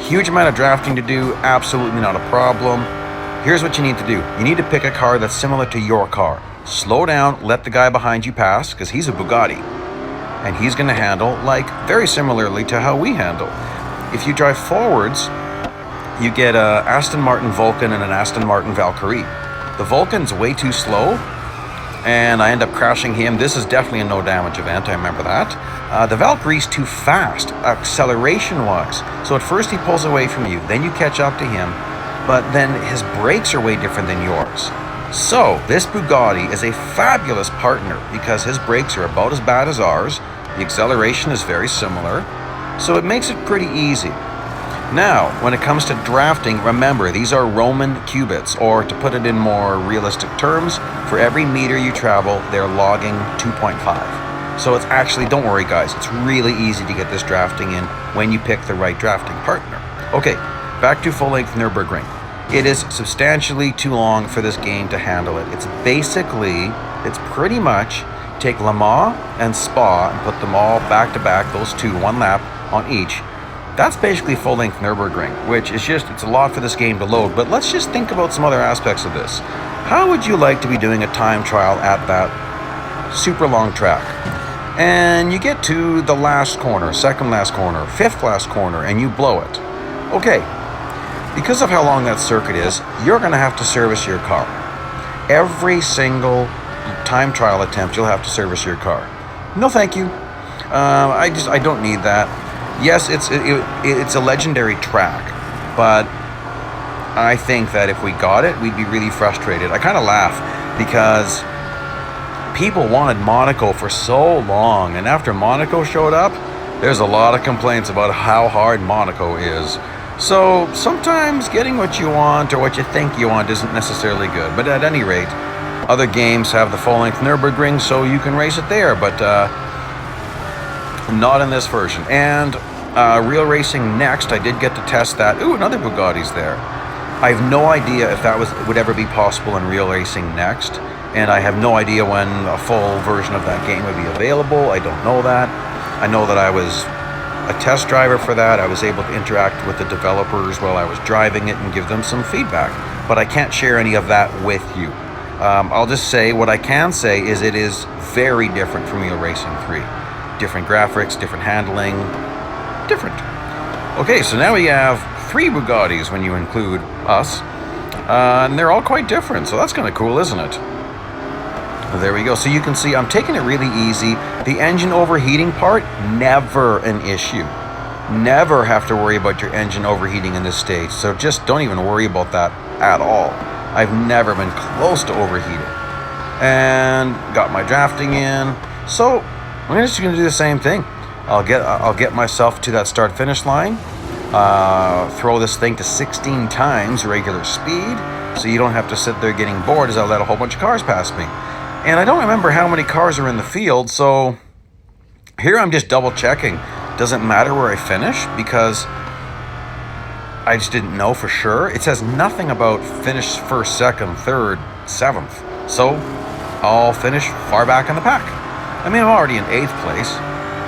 Huge amount of drafting to do, absolutely not a problem. Here's what you need to do. You need to pick a car that's similar to your car. Slow down, let the guy behind you pass, because he's a Bugatti. And he's going to handle, like, very similarly to how we handle. If you drive forwards, you get a Aston Martin Vulcan and an Aston Martin Valkyrie. The Vulcan's way too slow, and I end up crashing him. This is definitely a no damage event, I remember that. The Valkyrie's too fast, acceleration-wise. So at first he pulls away from you, then you catch up to him, but then his brakes are way different than yours. So this Bugatti is a fabulous partner because his brakes are about as bad as ours, the acceleration is very similar, so it makes it pretty easy. Now, when it comes to drafting, remember, these are Roman cubits, or to put it in more realistic terms, for every meter you travel, they're logging 2.5. So it's actually, don't worry guys, it's really easy to get this drafting in when you pick the right drafting partner. Okay, back to full-length Nürburgring. It is substantially too long for this game to handle it. It's pretty much take Le Mans and Spa and put them all back to back, those two, one lap on each. That's basically full-length Nürburgring, which is it's a lot for this game to load, but let's just think about some other aspects of this. How would you like to be doing a time trial at that super long track? And you get to the last corner, second last corner, fifth last corner, and you blow it. Okay, because of how long that circuit is, you're going to have to service your car. Every single time trial attempt, you'll have to service your car. No thank you. I don't need that. Yes, it's a legendary track, but I think that if we got it, we'd be really frustrated. I kind of laugh because people wanted Monaco for so long, and after Monaco showed up, there's a lot of complaints about how hard Monaco is. So sometimes getting what you want or what you think you want isn't necessarily good, but at any rate, other games have the full-length Nürburgring, so you can race it there, but not in this version. And Real Racing Next, I did get to test that. Ooh, another Bugatti's there. I have no idea if that would ever be possible in Real Racing Next, and I have no idea when a full version of that game would be available. I don't know that. I know that I was a test driver for that. I was able to interact with the developers while I was driving it and give them some feedback, but I can't share any of that with you. I'll just say what I can say is it is very different from Real Racing 3. Different graphics, different handling, different. Okay, so now we have 3 Bugattis when you include us, and they're all quite different, so that's kind of cool, isn't it? There we go. So you can see I'm taking it really easy. The engine overheating part, never an issue. Never have to worry about your engine overheating in this stage, so just don't even worry about that at all. I've never been close to overheating. And got my drafting in, so I'm just going to do the same thing. I'll get myself to that start-finish line, throw this thing to 16 times regular speed, so you don't have to sit there getting bored as I let a whole bunch of cars pass me. And I don't remember how many cars are in the field, so here I'm just double-checking. Doesn't matter where I finish, because I just didn't know for sure. It says nothing about finish first, second, third, seventh, so I'll finish far back in the pack. I mean, I'm already in 8th place.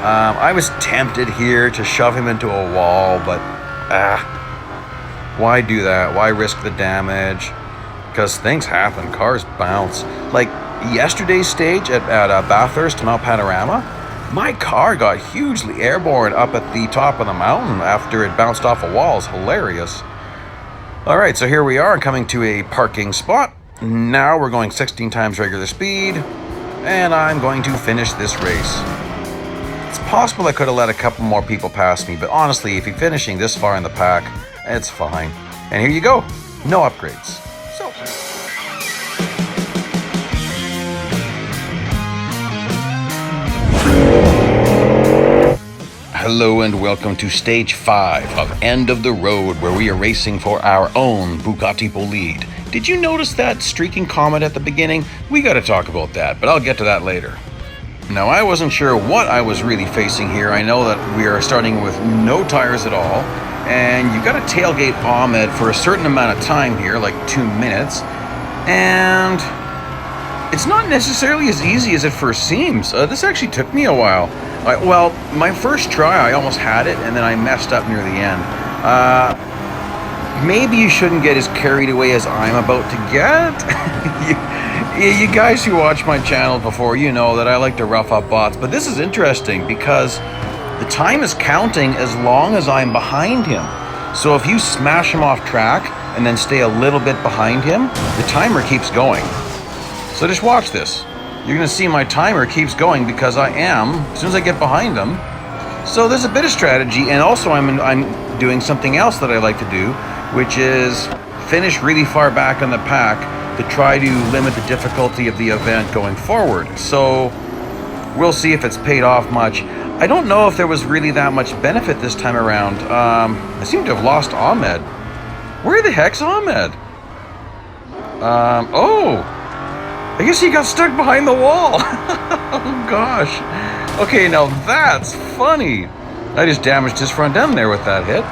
I was tempted here to shove him into a wall, but why do that? Why risk the damage? Because things happen, cars bounce. Like yesterday's stage at Bathurst to Mount Panorama, my car got hugely airborne up at the top of the mountain after it bounced off a wall. It's hilarious. All right, so here we are coming to a parking spot. Now we're going 16 times regular speed, and I'm going to finish this race. It's possible I could have let a couple more people pass me, but honestly, if you're finishing this far in the pack, it's fine. And here you go, no upgrades. So. Hello and welcome to Stage 5 of End of the Road, where we are racing for our own Bugatti Bolide. Did you notice that streaking comet at the beginning? We gotta talk about that, but I'll get to that later. Now, I wasn't sure what I was really facing here. I know that we are starting with no tires at all, and you've got to tailgate Ahmed for a certain amount of time here, like 2 minutes, and it's not necessarily as easy as it first seems. This actually took me a while. Well, my first try, I almost had it, and then I messed up near the end. Maybe you shouldn't get as carried away as I'm about to get. you guys who watch my channel before, you know that I like to rough up bots, but this is interesting because the time is counting as long as I'm behind him. So if you smash him off track and then stay a little bit behind him, the timer keeps going. So just watch this. You're gonna see my timer keeps going because I am, as soon as I get behind him. So there's a bit of strategy, and also I'm doing something else that I like to do, which is finish really far back in the pack to try to limit the difficulty of the event going forward. So we'll see if it's paid off much. I don't know if there was really that much benefit this time around. I seem to have lost Ahmed. Where the heck's Ahmed? Oh, I guess he got stuck behind the wall. Oh gosh. Okay, now that's funny. I just damaged his front end there with that hit.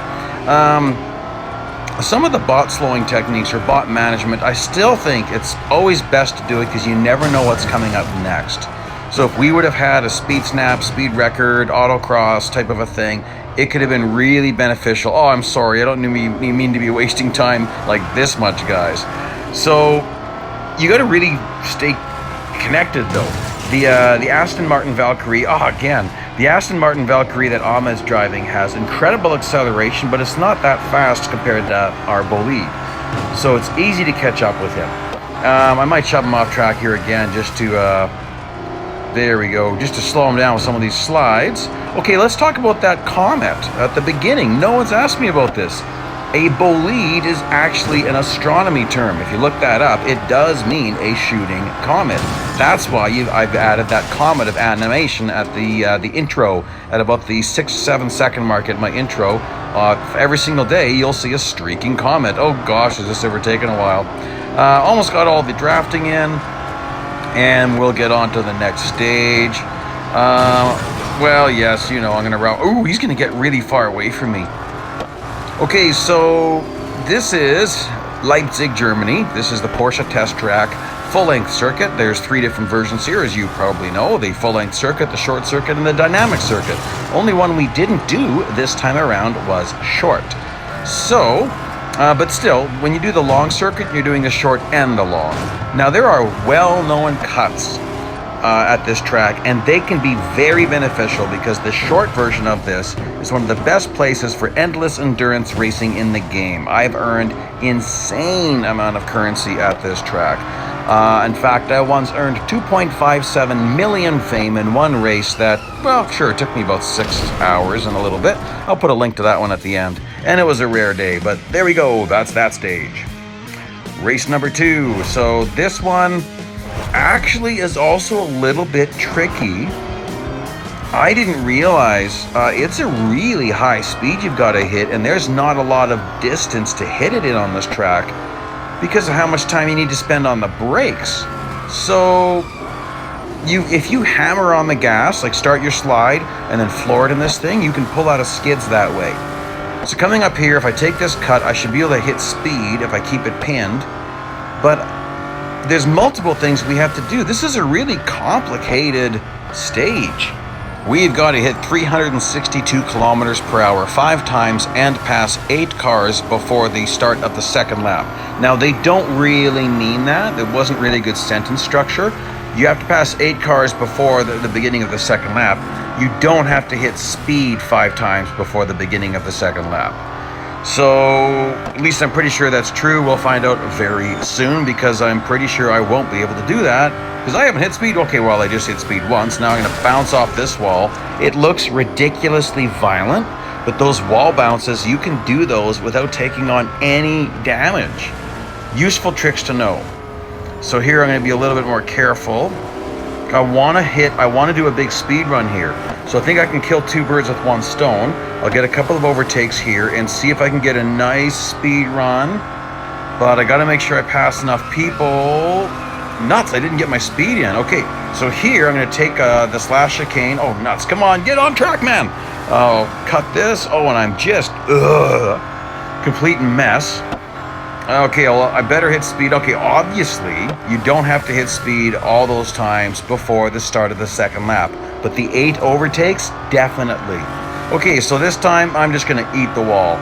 Some of the bot slowing techniques or bot management, I still think it's always best to do it because you never know what's coming up next. So if we would have had a speed snap, speed record, autocross type of a thing, it could have been really beneficial. Oh, I'm sorry, I don't mean to be wasting time like this much, guys. So you got to really stay connected though. The Aston Martin Valkyrie, the Aston Martin Valkyrie that Ahmed's driving has incredible acceleration, but it's not that fast compared to our Bolide. So it's easy to catch up with him. I might shove him off track here again just to, there we go, just to slow him down with some of these slides. Okay, let's talk about that comet at the beginning. No one's asked me about this. A bolide is actually an astronomy term. If you look that up, it does mean a shooting comet. That's why I've added that comet of animation at the intro, at about the 6-7 second mark at my intro. Every single day, you'll see a streaking comet. Oh gosh, has this ever taken a while? Almost got all the drafting in, and we'll get on to the next stage. Well, yes, you know, I'm gonna route. Ooh, he's gonna get really far away from me. Okay, so this is Leipzig, Germany. This is the Porsche test track, full-length circuit. There's 3 different versions here, as you probably know. The full-length circuit, the short circuit, and the dynamic circuit. Only one we didn't do this time around was short. So, but still, when you do the long circuit, you're doing the short and the long. Now, there are well-known cuts at this track, and they can be very beneficial because the short version of this is one of the best places for endless endurance racing in the game. I've earned insane amount of currency at this track. In fact, I once earned 2.57 million fame in one race that, well, sure, it took me about 6 hours and a little bit. I'll put a link to that one at the end. And it was a rare day, but there we go, that's that stage. Race number 2. So this one actually is also a little bit tricky. I didn't realize it's a really high speed you've got to hit, and there's not a lot of distance to hit it in on this track because of how much time you need to spend on the brakes. So if you hammer on the gas, like start your slide and then floor it in this thing, you can pull out of skids that way. So coming up here, if I take this cut, I should be able to hit speed if I keep it pinned, but there's multiple things we have to do. This is a really complicated stage. We've got to hit 362 kilometers per hour 5 times and pass 8 cars before the start of the second lap. Now, they don't really mean that. It wasn't really good sentence structure. You have to pass 8 cars before the beginning of the second lap. You don't have to hit speed 5 times before the beginning of the second lap. So, at least I'm pretty sure that's true. We'll find out very soon because I'm pretty sure I won't be able to do that because I haven't hit speed. Okay, well, I just hit speed once. Now I'm going to bounce off this wall. It looks ridiculously violent, but those wall bounces, you can do those without taking on any damage. Useful tricks to know. So here I'm going to be a little bit more careful. I want to do a big speed run here. So I think I can kill 2 birds with 1 stone. I'll get a couple of overtakes here and see if I can get a nice speed run. But I got to make sure I pass enough people. Nuts, I didn't get my speed in. Okay, so here I'm going to take this last chicane. Oh, nuts, come on, get on track, man. I'll cut this. Oh, and I'm just, complete mess. Okay, well, I better hit speed. Okay, obviously, you don't have to hit speed all those times before the start of the second lap. But the 8 overtakes, definitely. Okay, so this time, I'm just going to eat the wall.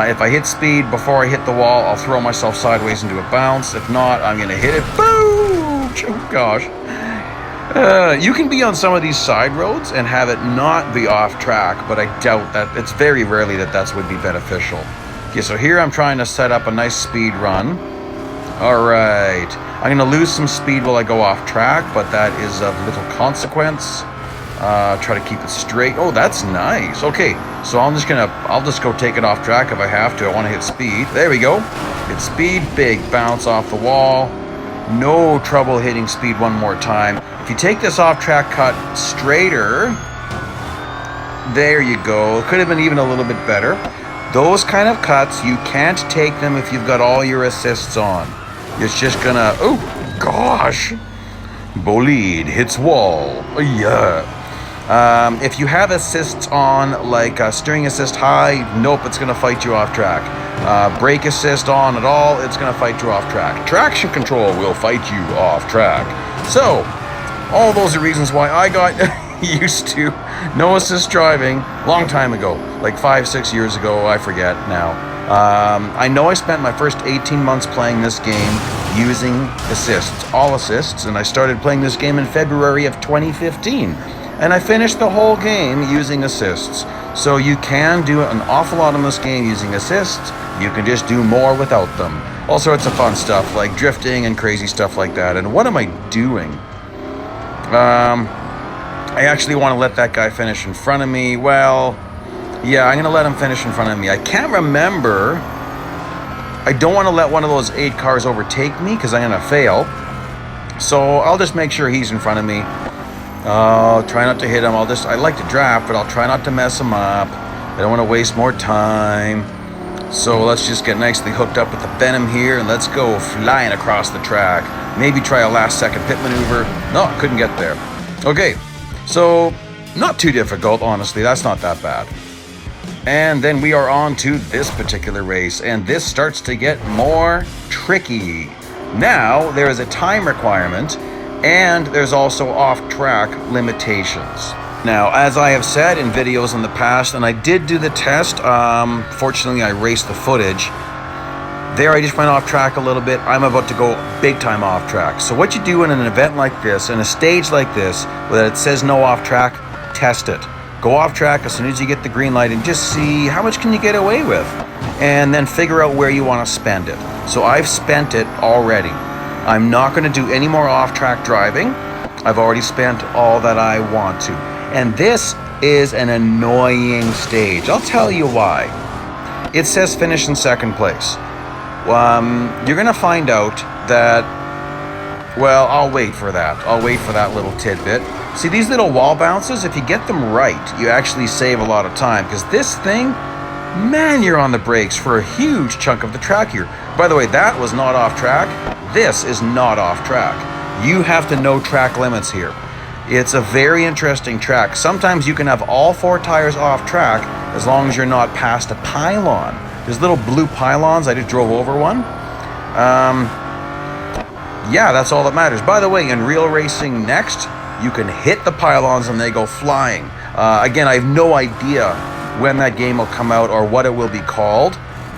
If I hit speed before I hit the wall, I'll throw myself sideways into a bounce. If not, I'm going to hit it. Boom! Oh, gosh. You can be on some of these side roads and have it not be off track, but I doubt that. It's very rarely that would be beneficial. Okay, so here I'm trying to set up a nice speed run. All right. I'm going to lose some speed while I go off track, but that is of little consequence. Try to keep it straight. Oh, that's nice. Okay, so I'll just go take it off track if I have to. I want to hit speed. There we go. Hit speed, big bounce off the wall. No trouble hitting speed one more time. If you take this off track cut straighter, there you go. It could have been even a little bit better. Those kind of cuts, you can't take them if you've got all your assists on. It's just gonna, oh gosh. Bolide hits wall. Yeah. If you have assists on, like steering assist high, nope, it's going to fight you off track. Brake assist on at all, it's going to fight you off track. Traction control will fight you off track. So, all those are reasons why I got used to no assist driving long time ago, like 5-6 years ago, I forget now. I know I spent my first 18 months playing this game using assists, all assists, and I started playing this game in February of 2015. And I finished the whole game using assists. So you can do an awful lot in this game using assists. You can just do more without them. All sorts of fun stuff like drifting and crazy stuff like that. And what am I doing? I actually want to let that guy finish in front of me. Well, yeah, I'm going to let him finish in front of me. I can't remember. I don't want to let one of those 8 cars overtake me because I'm going to fail. So I'll just make sure he's in front of me. Try not to hit him. I like to draft, but I'll try not to mess him up. I don't want to waste more time. So let's just get nicely hooked up with the Venom here, and let's go flying across the track. Maybe try a last second pit maneuver. No, couldn't get there. Okay, so not too difficult, honestly. That's not that bad. And then we are on to this particular race, and this starts to get more tricky. Now, there is a time requirement, and there's also off-track limitations. Now, as I have said in videos in the past, and I did do the test, fortunately I raced the footage. There I just went off track a little bit. I'm about to go big time off track. So what you do in an event like this, in a stage like this, where it says no off track, test it. Go off track as soon as you get the green light and just see how much can you get away with. And then figure out where you want to spend it. So I've spent it already. I'm not going to do any more off-track driving. I've already spent all that I want to. And this is an annoying stage. I'll tell you why. It says finish in second place. You're going to find out that, well, I'll wait for that. I'll wait for that little tidbit. See, these little wall bounces, if you get them right, you actually save a lot of time. Because this thing, man, you're on the brakes for a huge chunk of the track here. By the way, that was not off track. This is not off track. You have to know track limits here. It's a very interesting track. Sometimes you can have all 4 tires off track as long as you're not past a pylon. There's little blue pylons. I just drove over one. Yeah, that's all that matters. By the way, in real racing next, you can hit the pylons and they go flying. Again, I have no idea when that game will come out or what it will be called,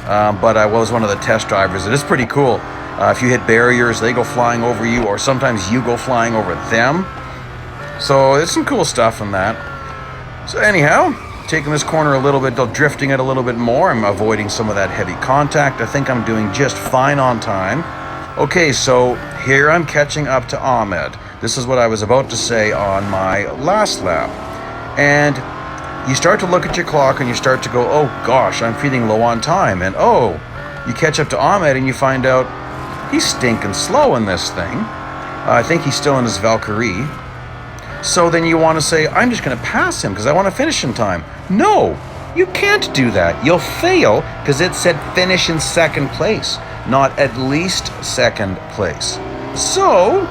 but I was one of the test drivers. It is pretty cool. If you hit barriers, they go flying over you, or sometimes you go flying over them. So there's some cool stuff in that. So anyhow, taking this corner a little bit, drifting it a little bit more. I'm avoiding some of that heavy contact. I think I'm doing just fine on time. Okay, so here I'm catching up to Ahmed. This is what I was about to say on my last lap. And you start to look at your clock and you start to go, oh gosh, I'm feeling low on time. And oh, you catch up to Ahmed and you find out he's stinking slow in this thing. I think he's still in his Valkyrie. So then you want to say, I'm just going to pass him because I want to finish in time. No, you can't do that. You'll fail because it said finish in second place, not at least second place. So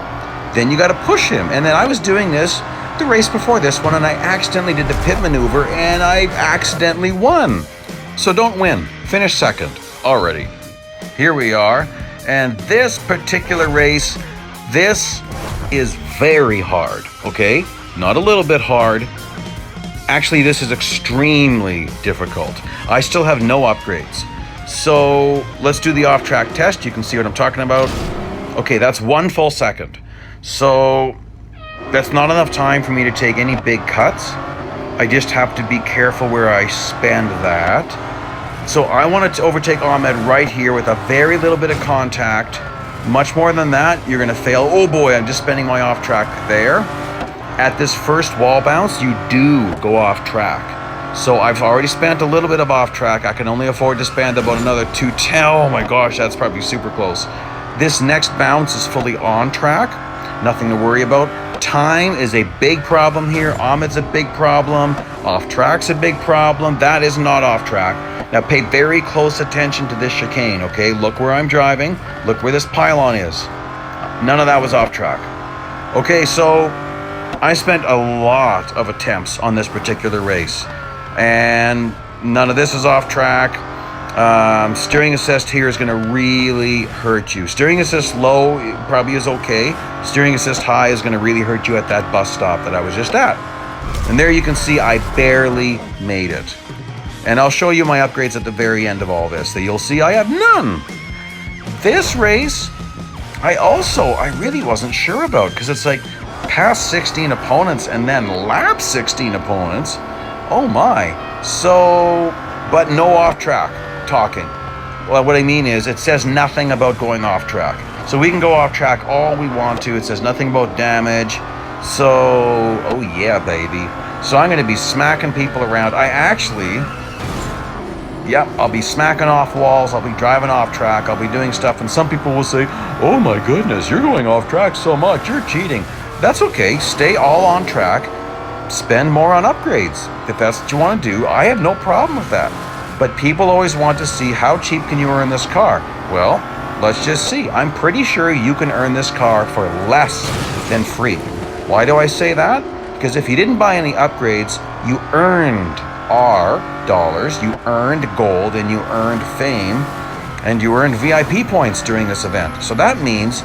then you got to push him. And then I was doing this the race before this one, and I accidentally did the pit maneuver, and I accidentally won. So don't win. Finish second already. here we are. And this particular race, this is very hard, okay? Not a little bit hard. Actually, this is extremely difficult. I still have no upgrades. So let's do the off-track test. You can see what I'm talking about. Okay, that's 1 full second. So that's not enough time for me to take any big cuts. I just have to be careful where I spend that. So I wanted to overtake Ahmed right here with a very little bit of contact. Much more than that, you're gonna fail. Oh boy, I'm just spending my off track there. At this first wall bounce, you do go off track. So I've already spent a little bit of off track. I can only afford to spend about another 210. Oh my gosh, that's probably super close. This next bounce is fully on track. Nothing to worry about. Time is a big problem here. Ahmed's a big problem. Off track's a big problem. That is not off track. Now pay very close attention to this chicane, okay? Look where I'm driving. Look where this pylon is. None of that was off track. Okay, so I spent a lot of attempts on this particular race, and none of this is off track. Steering assist here is going to really hurt you. Steering assist low probably is okay. Steering assist high is going to really hurt you at that bus stop that I was just at. And there you can see I barely made it. And I'll show you my upgrades at the very end of all this, that you'll see I have none. This race, I really wasn't sure about, because it's like past 16 opponents and then lap 16 opponents. Oh my. So, but no off track talking. Well, what I mean is it says nothing about going off track. So we can go off track all we want to. It says nothing about damage. So, oh yeah, baby. So I'm going to be smacking people around. I'll be smacking off walls. I'll be driving off track. I'll be doing stuff. And some people will say, oh my goodness, you're going off track so much. You're cheating. That's okay. Stay all on track. Spend more on upgrades. If that's what you want to do, I have no problem with that. But people always want to see how cheap can you earn this car. Well, let's just see. I'm pretty sure you can earn this car for less than free. Why do I say that? Because if you didn't buy any upgrades, you earned our dollars, you earned gold, and you earned fame, and you earned VIP points during this event. So that means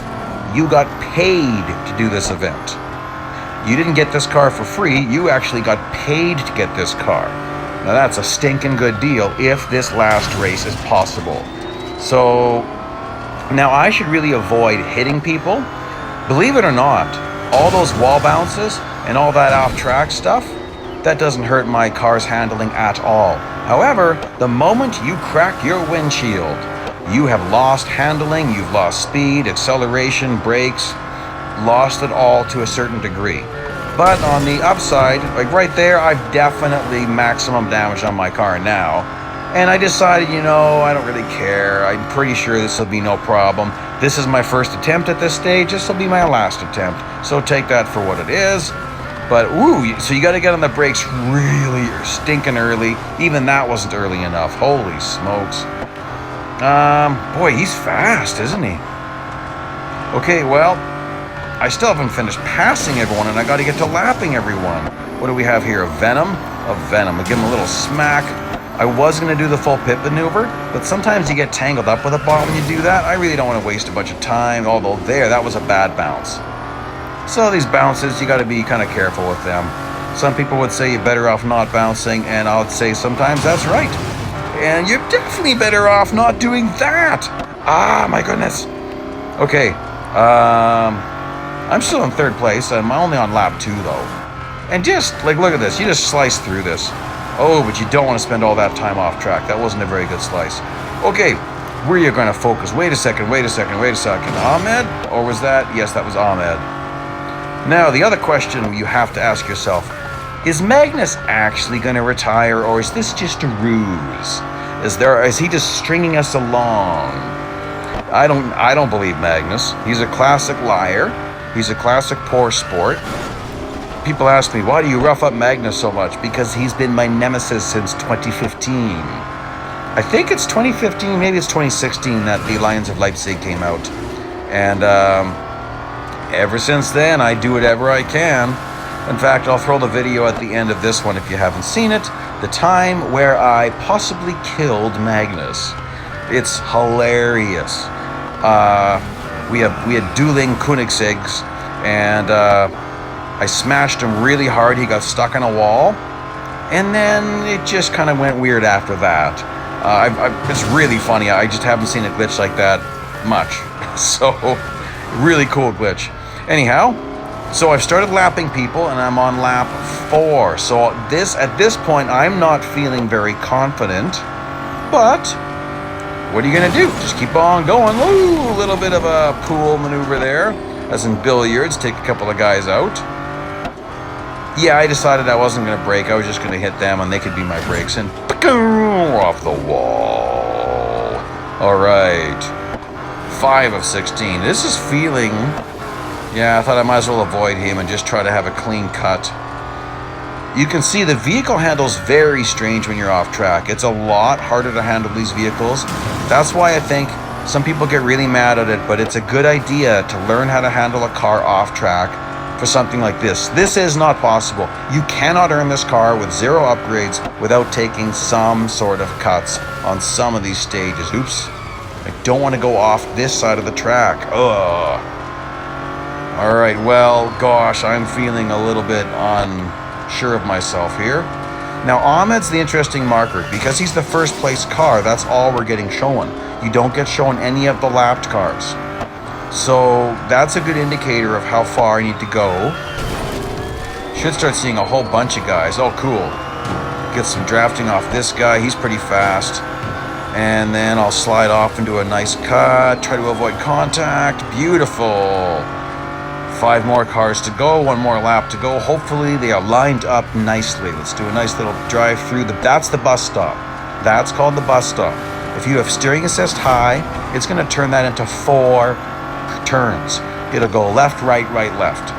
you got paid to do this event. You didn't get this car for free, you actually got paid to get this car. Now that's a stinking good deal if this last race is possible. So now I should really avoid hitting people. Believe it or not, all those wall bounces and all that off-track stuff, that doesn't hurt my car's handling at all. However, the moment you crack your windshield, you have lost handling, you've lost speed, acceleration, brakes, lost it all to a certain degree. But on the upside, like right there, I've definitely maximum damage on my car now. And I decided, I don't really care. I'm pretty sure this will be no problem. This is my first attempt at this stage. This will be my last attempt. So take that for what it is. But, so you got to get on the brakes really stinking early. Even that wasn't early enough. Holy smokes. Boy, he's fast, isn't he? Okay, well, I still haven't finished passing everyone, and I got to get to lapping everyone. What do we have here? A Venom? A Venom. I'll give him a little smack. I was going to do the full pit maneuver, but sometimes you get tangled up with a ball when you do that. I really don't want to waste a bunch of time, although that was a bad bounce. So these bounces, you got to be kind of careful with them. Some people would say you're better off not bouncing, and I would say sometimes that's right. And you're definitely better off not doing that. Ah, my goodness. Okay, I'm still in third place. I'm only on lap 2, though. And just, look at this. You just slice through this. Oh, but you don't want to spend all that time off track. That wasn't a very good slice. Okay, where are you going to focus? Wait a second. Ahmed? Or was that? Yes, that was Ahmed. Now, the other question you have to ask yourself, is Magnus actually going to retire, or is this just a ruse? Is he just stringing us along? I don't believe Magnus. He's a classic liar. He's a classic poor sport. People ask me, why do you rough up Magnus so much? Because he's been my nemesis since 2015. I think it's 2015, maybe it's 2016 that the Lions of Leipzig came out. And ever since then, I do whatever I can. In fact, I'll throw the video at the end of this one if you haven't seen it. The time where I possibly killed Magnus. It's hilarious. We had dueling Koenigsegg's, and I smashed him really hard. He got stuck on a wall, and then it just kind of went weird after that. It's really funny. I just haven't seen a glitch like that much. So, really cool glitch. Anyhow, so I've started lapping people, and I'm on lap 4. So at this point, I'm not feeling very confident, but what are you gonna do? Just keep on going. Ooh, a little bit of a pool maneuver there, as in billiards. Take a couple of guys out. Yeah, I decided I wasn't gonna brake. I was just gonna hit them, and they could be my brakes. And off the wall. All right, 5 of 16. This is feeling. Yeah, I thought I might as well avoid him and just try to have a clean cut. You can see the vehicle handles very strange when you're off track. It's a lot harder to handle these vehicles. That's why I think some people get really mad at it, but it's a good idea to learn how to handle a car off track for something like this. This is not possible. You cannot earn this car with 0 upgrades without taking some sort of cuts on some of these stages. Oops. I don't want to go off this side of the track. Ugh. All right, well, gosh, I'm feeling a little bit unsure of myself here. Now, Ahmed's the interesting marker. Because he's the first place car, that's all we're getting shown. You don't get shown any of the lapped cars. So that's a good indicator of how far I need to go. Should start seeing a whole bunch of guys. Oh, cool. Get some drafting off this guy. He's pretty fast. And then I'll slide off into a nice cut. Try to avoid contact. Beautiful. 5 more cars to go, 1 more lap to go. Hopefully they are lined up nicely. Let's do a nice little drive through. That's the bus stop. That's called the bus stop. If you have steering assist high, it's going to turn that into 4 turns. It'll go left, right, right, left.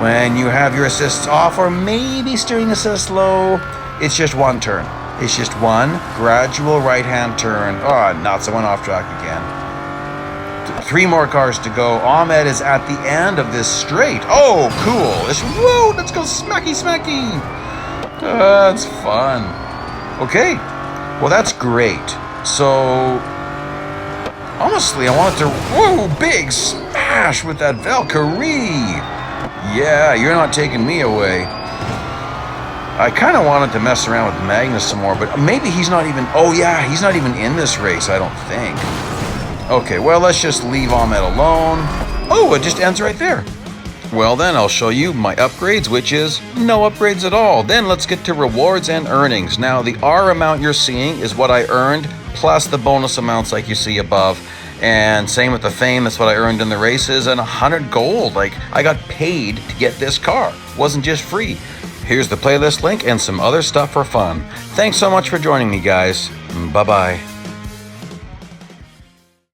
When you have your assists off, or maybe steering assist low, it's just 1 turn. It's just 1 gradual right-hand turn. Oh, nuts, I went off track again. 3 more cars to go. Ahmed is at the end of this straight. Oh, cool. Whoa, let's go smacky, smacky. That's fun. Okay, well, that's great. So, honestly, I wanted to, whoa, big smash with that Valkyrie. Yeah, you're not taking me away. I kind of wanted to mess around with Magnus some more, but maybe he's not even, oh yeah, he's not even in this race, I don't think. Okay, well, let's just leave Ahmed alone. Oh, it just ends right there. Well, then I'll show you my upgrades, which is no upgrades at all. Then let's get to rewards and earnings. Now, the R amount you're seeing is what I earned, plus the bonus amounts like you see above. And same with the fame, that's what I earned in the races, and 100 gold. Like, I got paid to get this car. It wasn't just free. Here's the playlist link and some other stuff for fun. Thanks so much for joining me, guys. Bye-bye.